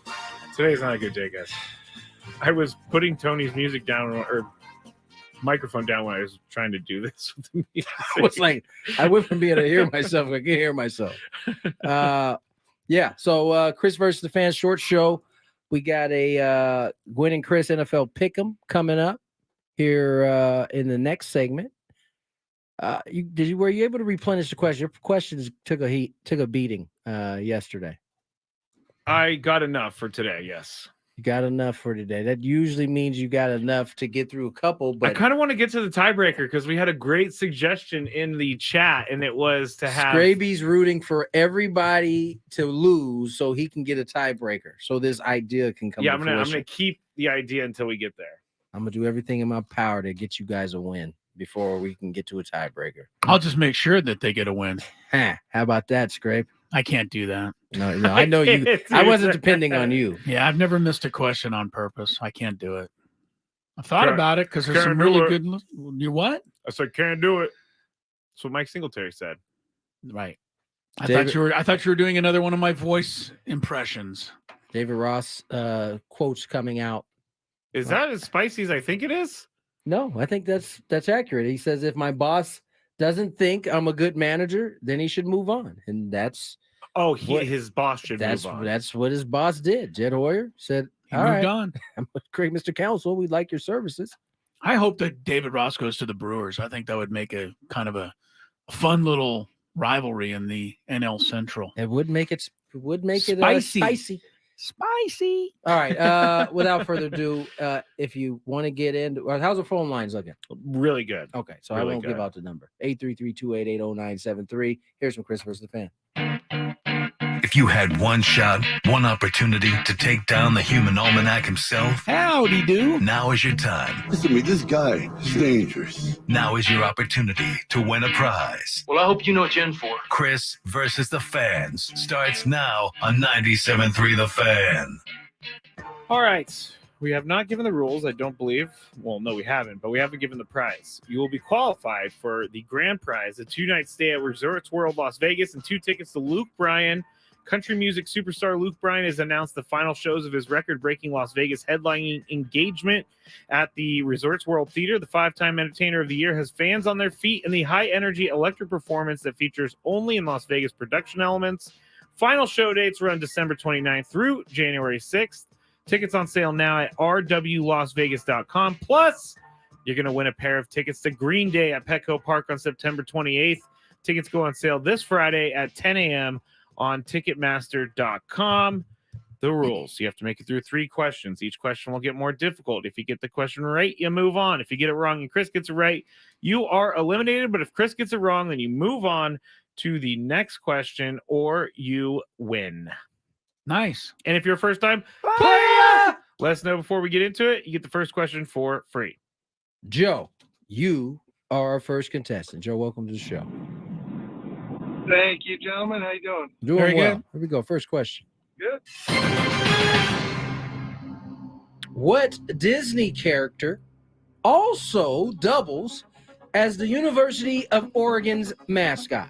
Today's not a good day, guys. I was putting Tony's music down or microphone down when I was trying to do this with the music. I was like, I went from being able to hear myself. I can't hear myself. Yeah. So Chris versus the Fans short show. We got a Gwynn and Chris NFL Pick'em coming up here in the next segment. Were you able to replenish the question? Your questions took a beating yesterday. I got enough for today. Yes. You got enough for today. That usually means you got enough to get through a couple. But I kind of want to get to the tiebreaker because we had a great suggestion in the chat, and it was to have Skraby's rooting for everybody to lose so he can get a tiebreaker. So this idea can come. Yeah, I'm gonna keep the idea until we get there. I'm gonna do everything in my power to get you guys a win before we can get to a tiebreaker. I'll just make sure that they get a win. How about that, Scrape? I can't do that. No, I know you. I wasn't depending on you. Yeah, I've never missed a question on purpose. I can't do it. I thought about it because there's some really good. You what? I said can't do it. That's what Mike Singletary said. Right. I thought you were doing another one of my voice impressions. David Ross quotes coming out. Is that as spicy as I think it is? No, I think that's accurate. He says if my boss doesn't think I'm a good manager, then he should move on, and that's. His boss should move on. That's what his boss did. Jed Hoyer said, he moved on. Great, Mr. Counsel. We'd like your services. I hope that David Ross goes to the Brewers. I think that would make a kind of a fun little rivalry in the NL Central. It would make it spicy. Spicy. All right. Without further ado, if you want to get into, how's the phone lines looking? Really good. Okay, so really I won't give out the number. 833-288-0973. Here's from Chris versus the Fan. If you had one shot, one opportunity to take down the human almanac himself, howdy do. Now is your time. Listen to me, this guy is dangerous. Now is your opportunity to win a prize. Well, I hope you know what you're in for. Chris versus the Fans starts now on 97.3 The Fan. All right. We have not given the rules, I don't believe. Well, no, we haven't, but we haven't given the prize. You will be qualified for the grand prize, a 2-night stay at Resorts World Las Vegas and 2 tickets to Luke Bryan. Country music superstar Luke Bryan has announced the final shows of his record-breaking Las Vegas headlining engagement at the Resorts World Theater. The 5-time Entertainer of the Year has fans on their feet in the high-energy electric performance that features only in Las Vegas production elements. Final show dates run December 29th through January 6th. Tickets on sale now at rwlasvegas.com. Plus, you're going to win a pair of tickets to Green Day at Petco Park on September 28th. Tickets go on sale this Friday at 10 a.m. on Ticketmaster.com. The rules. You have to make it through 3 questions. Each question will get more difficult. If you get the question right, you move on. If you get it wrong and Chris gets it right, you are eliminated. But if Chris gets it wrong, then you move on to the next question or you win. Nice. And if you're first time player, let us know before we get into it. You get the first question for free. Joe, you are our first contestant. Joe, welcome to the show. Thank you, gentlemen. How you doing? Doing very well. Good. Here we go. First question. Good. What Disney character also doubles as the University of Oregon's mascot?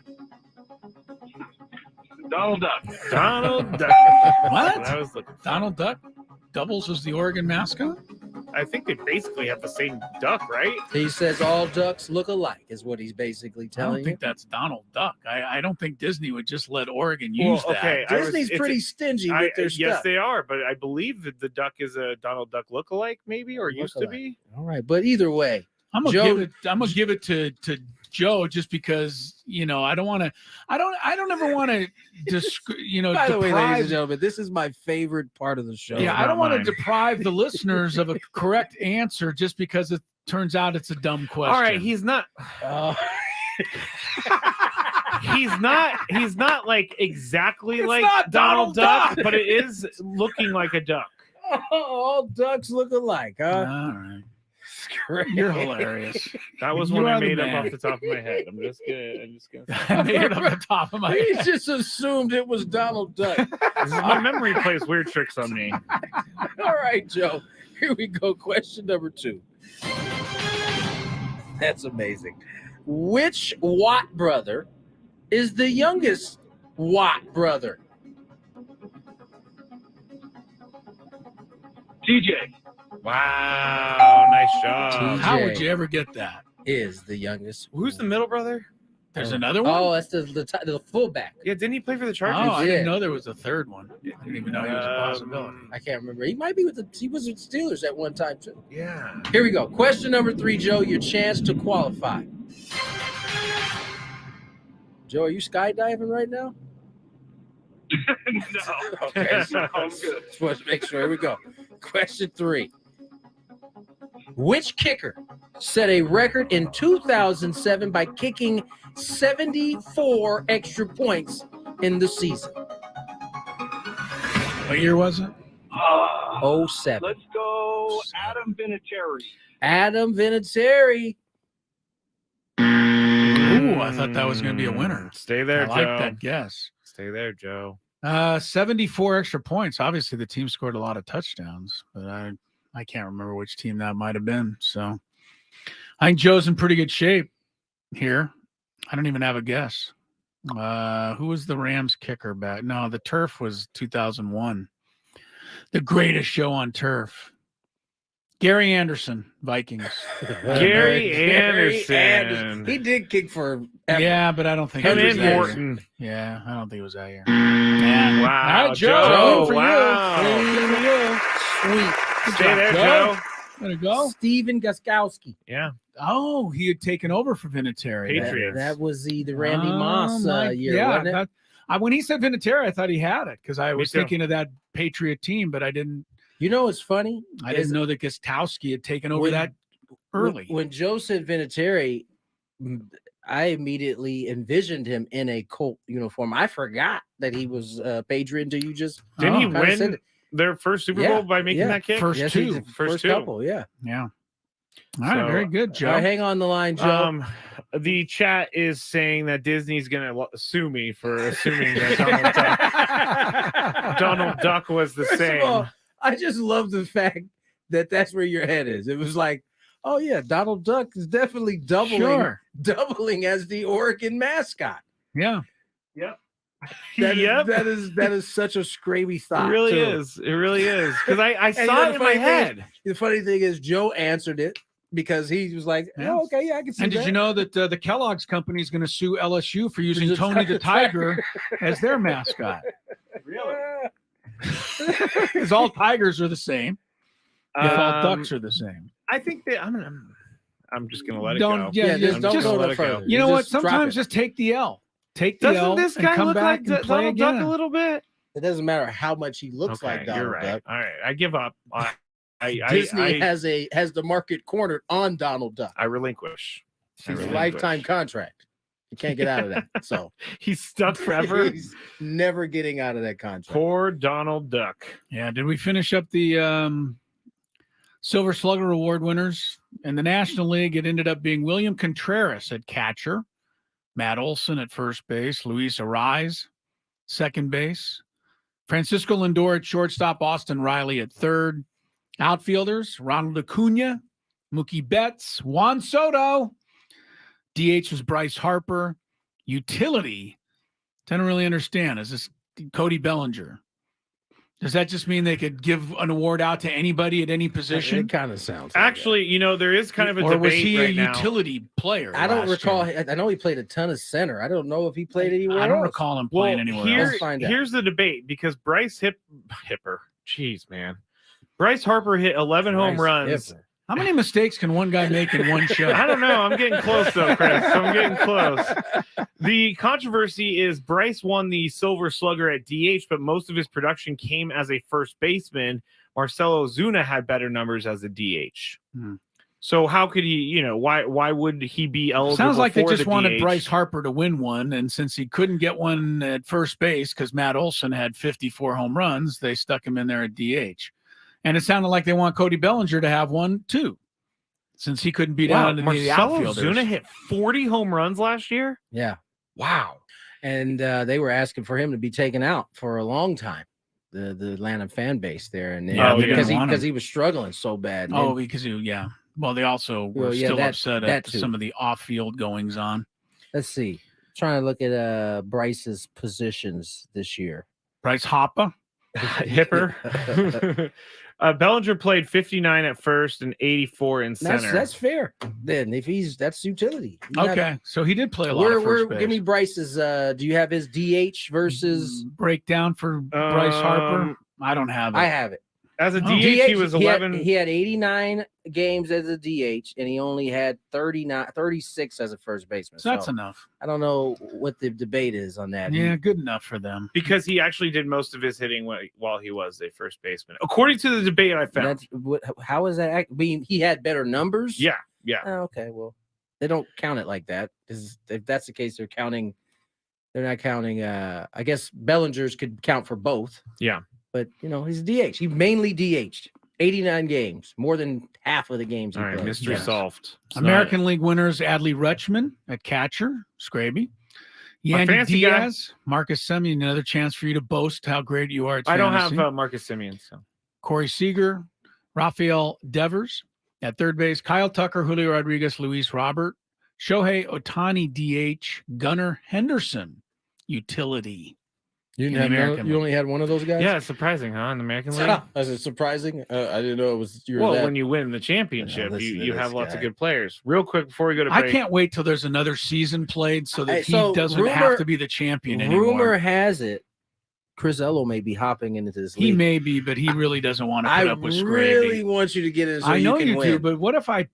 Donald Duck. Donald Duck. What? Donald Duck doubles as the Oregon mascot? I think they basically have the same duck, right? He says all ducks look alike, is what he's basically telling you. I don't think that's Donald Duck. I don't think Disney would just let Oregon use that. Okay, Disney's pretty stingy with their stuff. Yes, they are, but I believe that the duck is a Donald Duck lookalike, maybe, or used to be. All right, but either way, I'm gonna give it to Joe just because I don't ever want to By the way, ladies and gentlemen, this is my favorite part of the show. Yeah, I don't want to deprive the listeners of a correct answer just because it turns out it's a dumb question. All right, he's not. He's not like exactly like Donald Duck, but it is looking like a duck. All ducks look alike, huh? All right. You're hilarious. That was one I made up off the top of my head. I'm just gonna I made it off the top of my head. He just assumed it was Donald Duck. My memory plays weird tricks on me. All right, Joe. Here we go. Question number 2. That's amazing. Which Watt brother is the youngest Watt brother? TJ. Wow, nice job. How would you ever get that? Is the youngest. Who's the middle brother? There's another one? Oh, that's the fullback. Yeah, didn't he play for the Oh, Chargers? I didn't know there was a third one. I didn't even know he was a possibility. I can't remember. He might be he was with the Steelers at one time too. Yeah. Here we go. Question number 3, Joe. Your chance to qualify. Joe, are you skydiving right now? No. Okay. No, I'm good. Just want to make sure. Here we go. Question 3. Which kicker set a record in 2007 by kicking 74 extra points in the season? What year was it? 07. Let's go Adam Vinatieri. Adam Vinatieri. Ooh, I thought that was going to be a winner. Stay there, I Joe. like that guess. Stay there, Joe. 74 extra points. Obviously, the team scored a lot of touchdowns, but I can't remember which team that might have been. So I think Joe's in pretty good shape here. I don't even have a guess. Who was the Rams kicker back? No, the turf was 2001. The greatest show on turf. Gary Anderson, Vikings. Gary Anderson. He did kick for Yeah, but I don't think Him it was and that Morton. year. Yeah, I don't think it was that year. Yeah. Wow, All right, Joe. Good for Wow. you. Good for you. Sweet. Good Stay job, there, Joe. There you go. Steven Gostkowski. Yeah. Oh, he had taken over for Vinatieri. Patriots. That was the Randy Moss year, yeah, wasn't it? when he said Vinatieri, I thought he had it because I Me was too. thinking of that Patriot team, but I didn't. You know what's funny? I didn't know that Gostowski had taken over when- that early. When Joe said Vinatieri, I immediately envisioned him in a Colt uniform. I forgot that he was Patriot until you just Didn't he kinda said win it. their first Super Yeah, Bowl by making yeah. that kick? First Yes, two. he's the First two. couple, yeah. Yeah. All right, So, very good, Joe. All right, hang on the line, Joe. The chat is saying that Disney's going to sue me for assuming that Donald Duck was the First same. of all, I just love the fact that that's where your head is. It was like, oh yeah, Donald Duck is definitely doubling as the Oregon mascot. Yeah. Yep. That is such a Skraby It thought. really too. is. It really is. Because I And saw it in my head. The funny thing is, Joe answered it because he was like, Yeah. "Oh, okay, yeah, I can see And that." did you know that the Kellogg's company is going to sue LSU for using the Tony the Tiger. Tiger as their mascot? Really? Because all tigers are the same. If all ducks are the same. I think that I'm just going to let it Don't- go. yeah, just I'm don't just go gonna no let it go. further. You know what? Just drop Sometimes it. just take the L. Take the L Doesn't this and guy come look back like and play Donald Duck again. a little bit? It doesn't matter how much he looks like Donald You're right. Duck. All right. I give up. Disney has the market cornered on Donald Duck. I relinquish. It's a lifetime contract. You can't get out of that. So he's stuck forever. He's never getting out of that contract. Poor Donald Duck. Yeah. Did we finish up the Silver Slugger Award winners? In the National League, it ended up being William Contreras at catcher, Matt Olson at first base, Luis Arraez second base, Francisco Lindor at shortstop, Austin Riley at third. Outfielders, Ronald Acuna, Mookie Betts, Juan Soto. DH was Bryce Harper. Utility, I don't really understand. Is this Cody Bellinger? Does that just mean they could give an award out to anybody at any position? It kind of sounds. Actually, there is kind of a or debate was he right a now. utility player? I don't last recall. year? I know he played a ton of center. I don't know if he played anywhere. I don't else. recall him playing anywhere else. Let's find out. Here's the debate because Bryce Hipper. Jeez, man. Bryce Harper hit 11 home Bryce runs. Hipper. How many mistakes can one guy make in one show? I don't know. I'm getting close, though, Chris. I'm getting close. The controversy is Bryce won the Silver Slugger at DH, but most of his production came as a first baseman. Marcelo Ozuna had better numbers as a DH. So how could he, why would he be eligible? Sounds like they for just the wanted DH? Bryce Harper to win one, and since he couldn't get one at first base because Matt Olson had 54 home runs, they stuck him in there at DH. And it sounded like they want Cody Bellinger to have one too, since he couldn't beat out any of the Marcelo outfielders. Ozuna hit 40 home runs last year? Yeah. Wow. And they were asking for him to be taken out for a long time. The Atlanta fan base there, and because he was struggling so bad. Oh, And, because well, they also were still upset at some of the off-field goings on. let's see. Trying to look at Bryce's positions this year. Bryce Harper. Hipper. Bellinger played 59 at first and 84 in center. That's fair. Then if that's utility. Okay, so he did play a lot of first base. Give me Bryce's. Do you have his DH versus breakdown for Bryce Harper? I don't have it. I have it. As a DH, he was 11. He had 89 games as a DH, and he only had 36 as a first baseman. So that's enough. I don't know what the debate is on that. Yeah, good enough for them. Because he actually did most of his hitting while he was a first baseman, according to the debate I found. How is that? I mean, he had better numbers. Yeah. Oh, okay, well, they don't count it like that. Because if that's the case, they're not counting. I guess Bellinger's could count for both. Yeah. But, he's DH. He mainly DH'd 89 games, more than half of the games. All right, mystery solved. American League winners Adley Rutschman at catcher, Skraby. Yandy Diaz, Marcus Semien, another chance for you to boast how great you are at fantasy. I don't have Marcus Semien. So. Corey Seager, Rafael Devers at third base, Kyle Tucker, Julio Rodriguez, Luis Robert, Shohei Ohtani DH, Gunnar Henderson, utility. You only had one of those guys? Yeah, it's surprising, huh? In the American League? Is it surprising? I didn't know it was when you win the championship, you have lots of good players. Real quick before we go to break. I can't wait till there's another season played so that he doesn't have to be the champion anymore. Rumor has it Chris Ello may be hopping into this league. He may be, but he really doesn't want to put up with Skraby. I really want you to get in so I know you do, but what if I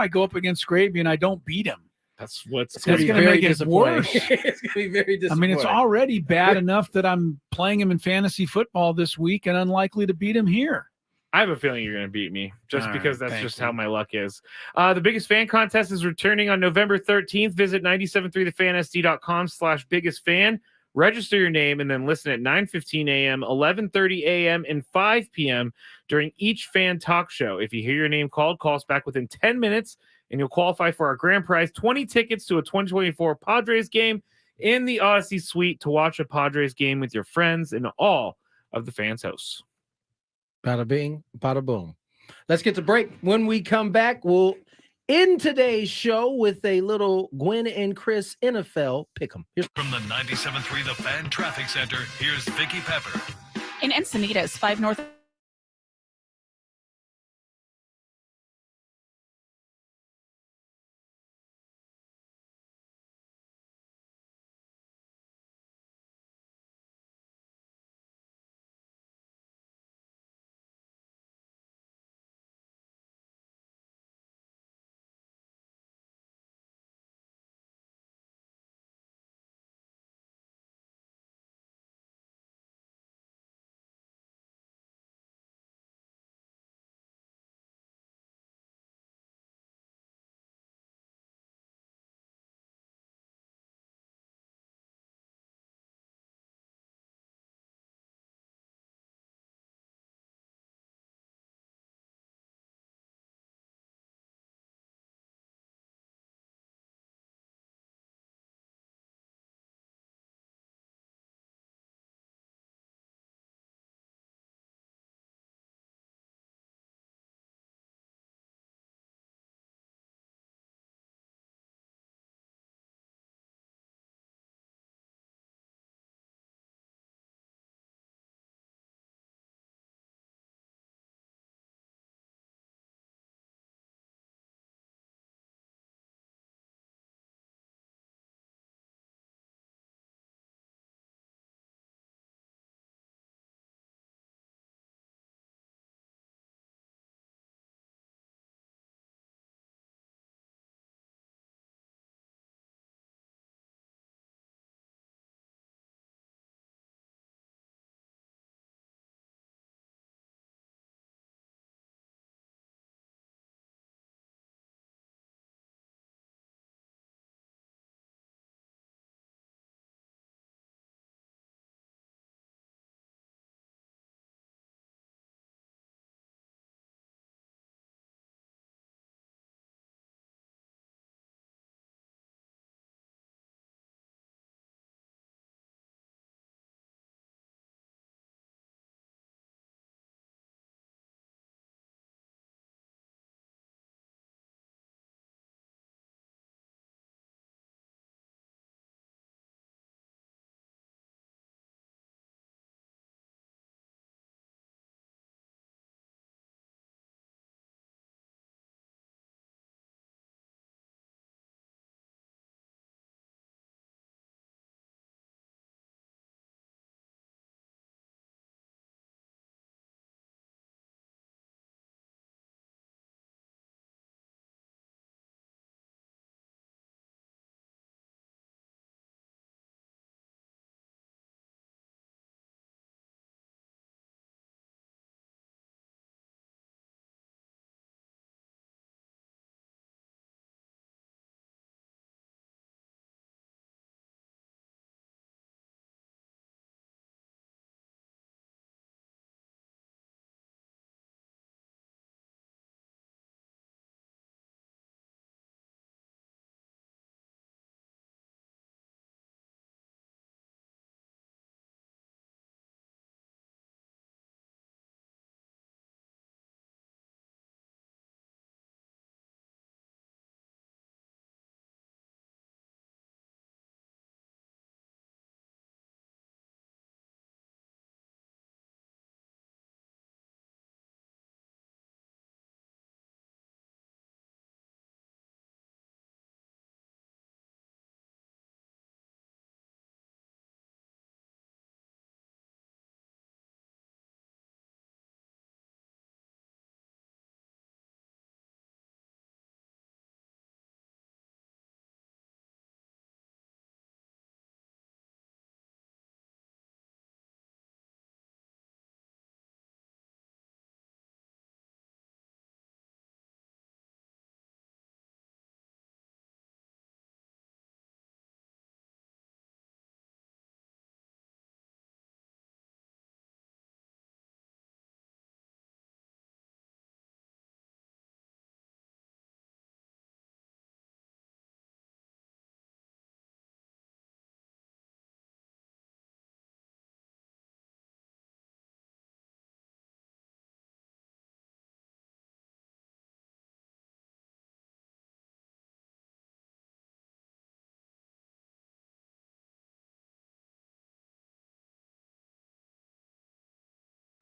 go up against Skraby and I don't beat him? That's going to make it worse. It's going to be very disappointing. I mean, it's already bad enough that I'm playing him in fantasy football this week and unlikely to beat him here. I have a feeling you're going to beat me just because that's just how my luck is. The biggest fan contest is returning on November 13th. Visit 973thefansd.com/biggest fan. Register your name and then listen at 9:15 a.m., 11:30 a.m., and 5 p.m. during each fan talk show. If you hear your name called, call us back within 10 minutes. And you'll qualify for our grand prize, 20 tickets to a 2024 Padres game in the Odyssey Suite to watch a Padres game with your friends in all of the fans' house. Bada bing, bada boom. Let's get to break. When we come back, we'll end today's show with a little Gwynn and Chris NFL pick'em. From the 97.3 The Fan Traffic Center, here's Vicky Pepper. In Encinitas, 5 North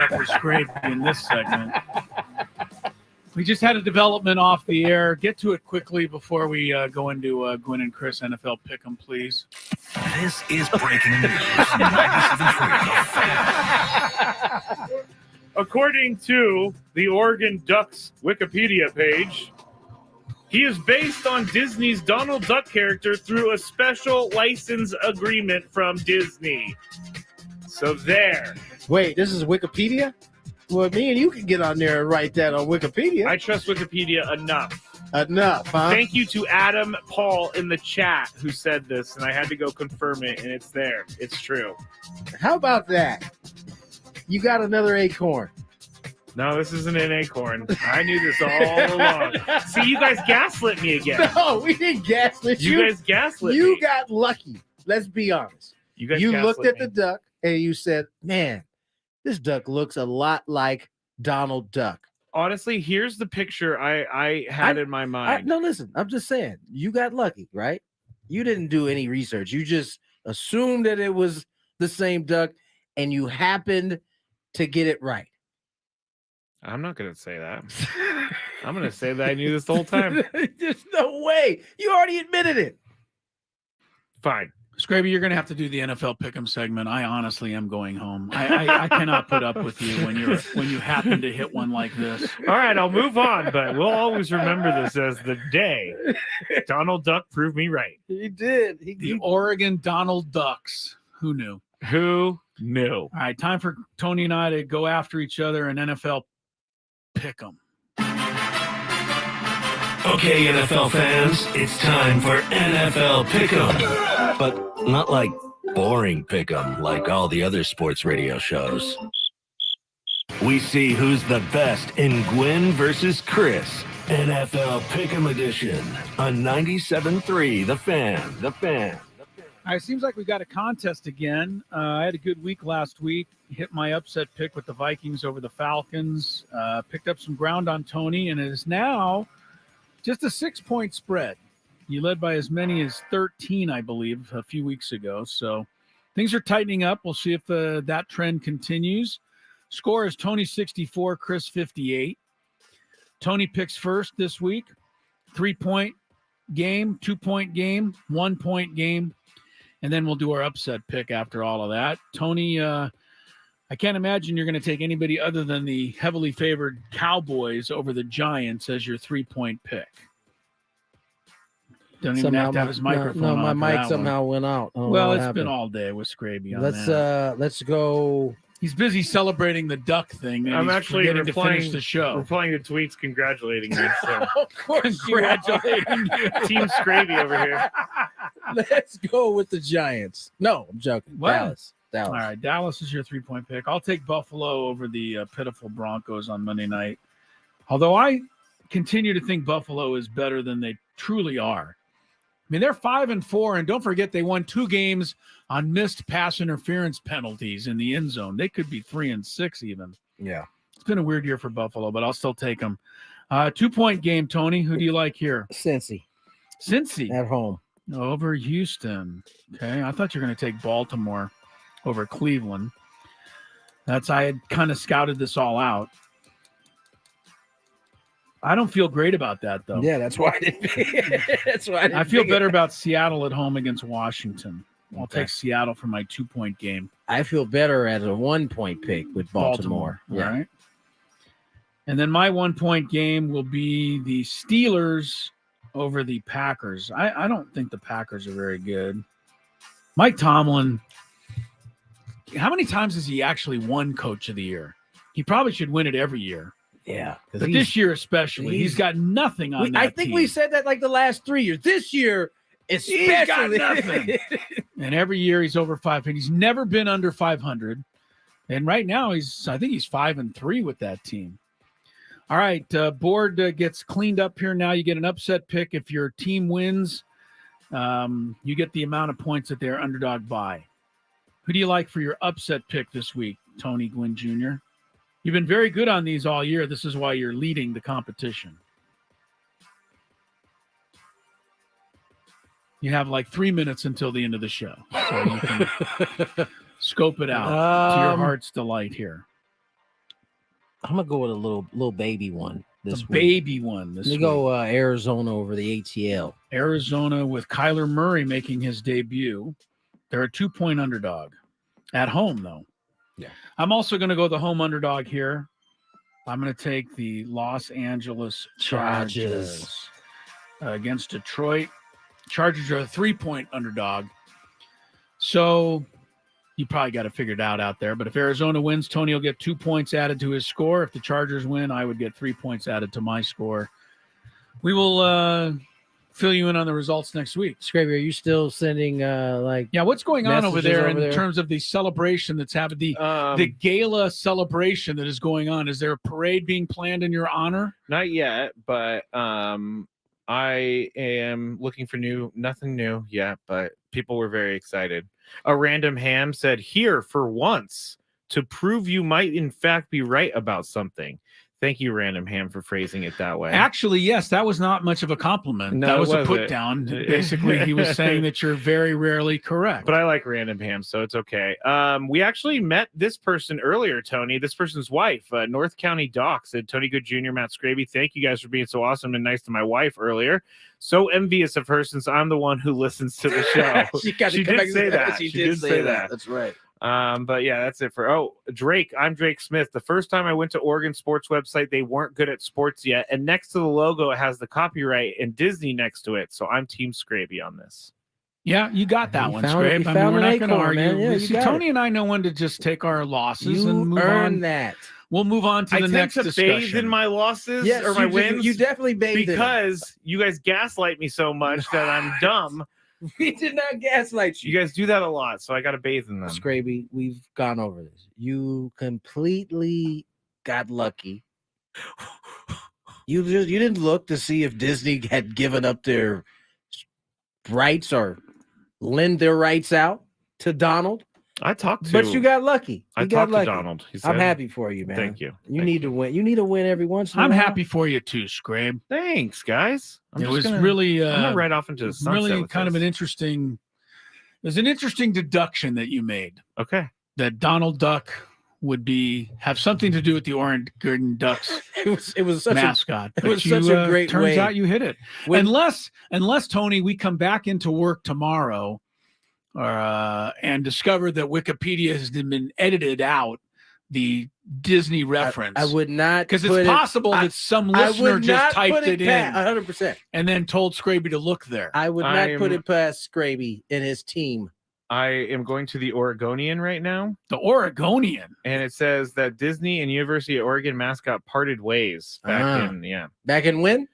for Skraby in this segment. We just had a development off the air. Get to it quickly before we go into Gwynn and Chris NFL Pick'em, please. This is breaking news. 97.3 According to the Oregon Ducks Wikipedia page, he is based on Disney's Donald Duck character through a special license agreement from Disney. So there. Wait, this is Wikipedia? Well, me and you can get on there and write that on Wikipedia. I trust Wikipedia enough. Enough, huh? Thank you to Adam Paul in the chat who said this, and I had to go confirm it, and it's there. It's true. How about that? You got another acorn. No, this isn't an acorn. I knew this all along. See, you guys gaslit me again. No, we didn't gaslit you. You guys gaslit me. You got lucky. Let's be honest. You guys looked at me. the duck, and you said, man, this duck looks a lot like Donald Duck. Honestly, here's the picture I had in my mind. No, listen, I'm just saying, you got lucky, right? You didn't do any research. You just assumed that it was the same duck, and you happened to get it right. I'm not going to say that. I'm going to say that I knew this the whole time. There's no way. You already admitted it. Fine. Skraby, you're going to have to do the NFL Pick'em segment. I honestly am going home. I cannot put up with you when you happen to hit one like this. All right, I'll move on, but we'll always remember this as the day Donald Duck proved me right. He did. The Oregon Donald Ducks. Who knew? Who knew? All right, time for Tony and I to go after each other in NFL Pick'em. Okay, NFL fans, it's time for NFL Pick'em. But not like boring Pick'em like all the other sports radio shows. We see who's the best in Gwynn versus Chris. NFL Pick'em edition on 97.3 The Fan. The Fan. All right, seems like we got a contest again. I had a good week last week. Hit my upset pick with the Vikings over the Falcons. Picked up some ground on Tony, and it is now just a 6-point spread. You led by as many as 13, I believe, a few weeks ago. So things are tightening up. We'll see if that trend continues. Score is Tony 64, Chris 58. Tony picks first this week. 3-point game, 2-point game, 1-point game. And then we'll do our upset pick after all of that. Tony, I can't imagine you're going to take anybody other than the heavily favored Cowboys over the Giants as your 3-point pick. Don't even have to have his microphone on. No, my mic somehow went out. Well, it's been all day with Skraby on that. Let's go. He's busy celebrating the duck thing. And I'm he's actually forgetting to finish the show. Replying to tweets congratulating me. So. Of course, congratulating you. Team Skraby over here. Let's go with the Giants. No, I'm joking. Well, Dallas. All right, Dallas is your 3-point pick. I'll take Buffalo over the pitiful Broncos on Monday night. Although I continue to think Buffalo is better than they truly are. I mean, they're 5-4, and don't forget they won 2 games on missed pass interference penalties in the end zone. They could be 3-6 even. Yeah. It's been a weird year for Buffalo, but I'll still take them. 2-point game, Tony. Who do you like here? Cincy. At home. Over Houston. Okay. I thought you were going to take Baltimore over Cleveland. I had kind of scouted this all out. I don't feel great about that, though. Yeah, that's why I didn't. I feel better about Seattle at home against Washington. I'll take Seattle for my 2-point game. I feel better as a 1-point pick with Baltimore. Yeah. All right. And then my 1-point game will be the Steelers over the Packers. I don't think the Packers are very good. Mike Tomlin, how many times has he actually won Coach of the Year? He probably should win it every year. Yeah. But this year especially, he's got nothing on that I think team. we said that like the last 3 years. This year, especially. He's got nothing. And every year he's over 500. He's never been under 500. And right now I think he's 5-3 with that team. All right, board gets cleaned up here now. You get an upset pick. If your team wins, you get the amount of points that they're underdog by. Who do you like for your upset pick this week, Tony Gwynn Jr.? You've been very good on these all year. This is why you're leading the competition. You have like 3 minutes until the end of the show, so you can scope it out to your heart's delight here. I'm gonna go with a little baby one. This baby one. Let me go Arizona over the ATL. Arizona with Kyler Murray making his debut. They're a 2-point underdog at home, though. Yeah. I'm also going to go the home underdog here. I'm going to take the Los Angeles Chargers against Detroit. Chargers are a 3-point underdog. So you probably got it figured out there. But if Arizona wins, Tony will get 2 points added to his score. If the Chargers win, I would get 3 points added to my score. We will fill you in on the results next week. Skraby, are you still sending what's going on over there in terms of the celebration that's happened, the gala celebration that is going on? Is there a parade being planned in your honor? Not yet, but I am looking for nothing new yet, but people were very excited. A random ham said, "Here for once to prove you might in fact be right about something." Thank you, Random Ham, for phrasing it that way. Actually, yes, that was not much of a compliment. No, that was a put down. Basically, he was saying that you're very rarely correct. But I like Random Ham, so it's okay. We actually met this person earlier, Tony. This person's wife, North County Doc, said, "Tony Good Jr., Matt Skraby, thank you guys for being so awesome and nice to my wife earlier. So envious of her since I'm the one who listens to the show." She did say that. She did say that. That's right. But yeah, that's it for Drake. I'm Drake Smith. The first time I went to Oregon sports website, they weren't good at sports yet. And next to the logo, it has the copyright and Disney next to it. So I'm Team Skraby on this. Yeah, you got that one, Skraby. I mean, we're not going to argue. Yeah, Tony and I know when to just take our losses and move on. That. We'll move on to the next discussion. I tend to bathe in my losses or my wins. You definitely bathe because you guys gaslight me so much that I'm dumb. We did not gaslight you. You guys do that a lot, so I got to bathe in them. Skraby, we've gone over this. You completely got lucky. You didn't look to see if Disney had given up their rights or lend their rights out to Donald. I talked to, but you got lucky. I talked to Donald. He said, I'm happy for you, man. Thank you. You need to win. You need to win every once in a while. I'm happy for you too, Skrabe. Thanks, guys. It was really I'm gonna ride off into the sunset. Really kind of an interesting. There's an interesting deduction that you made. Okay. That Donald Duck would have something to do with the Oregon Ducks. It was such mascot. It was such a great. Turns out you hit it. Unless Tony, we come back into work tomorrow. And discover that Wikipedia has been edited out the Disney reference. I would not, because it's possible that some listener just typed it in 100% and then told Skraby to look there. I would not put it past Skraby and his team. I am going to the Oregonian right now. The Oregonian, and it says that Disney and University of Oregon mascot parted ways back in when?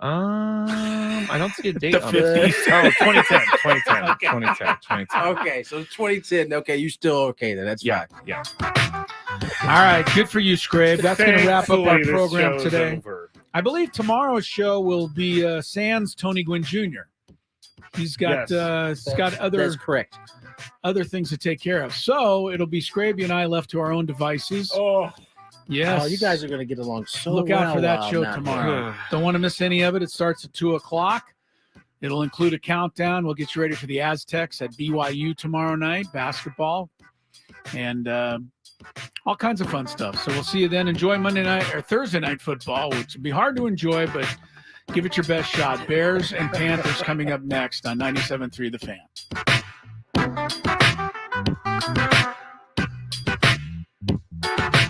I don't see a date the on 50s. This. Oh, 2010. Okay. 2010. Okay, so 2010. Okay, you still okay then. That's fine. Yeah. All right, good for you, Skrabe. That's going to wrap up our program today. Over. I believe tomorrow's show will be Sans Tony Gwynn Jr. He's got that's correct. Other things to take care of. So it'll be Skraby and I left to our own devices. Oh. Yes. Oh, you guys are going to get along so Look out for that show now. tomorrow. Don't want to miss any of it. It starts at 2:00. It'll include a countdown. We'll get you ready for the Aztecs at BYU tomorrow night, basketball, and all kinds of fun stuff. So we'll see you then. Enjoy Monday night or Thursday night football, which will be hard to enjoy, but give it your best shot. Bears and Panthers coming up next on 97.3 The Fan.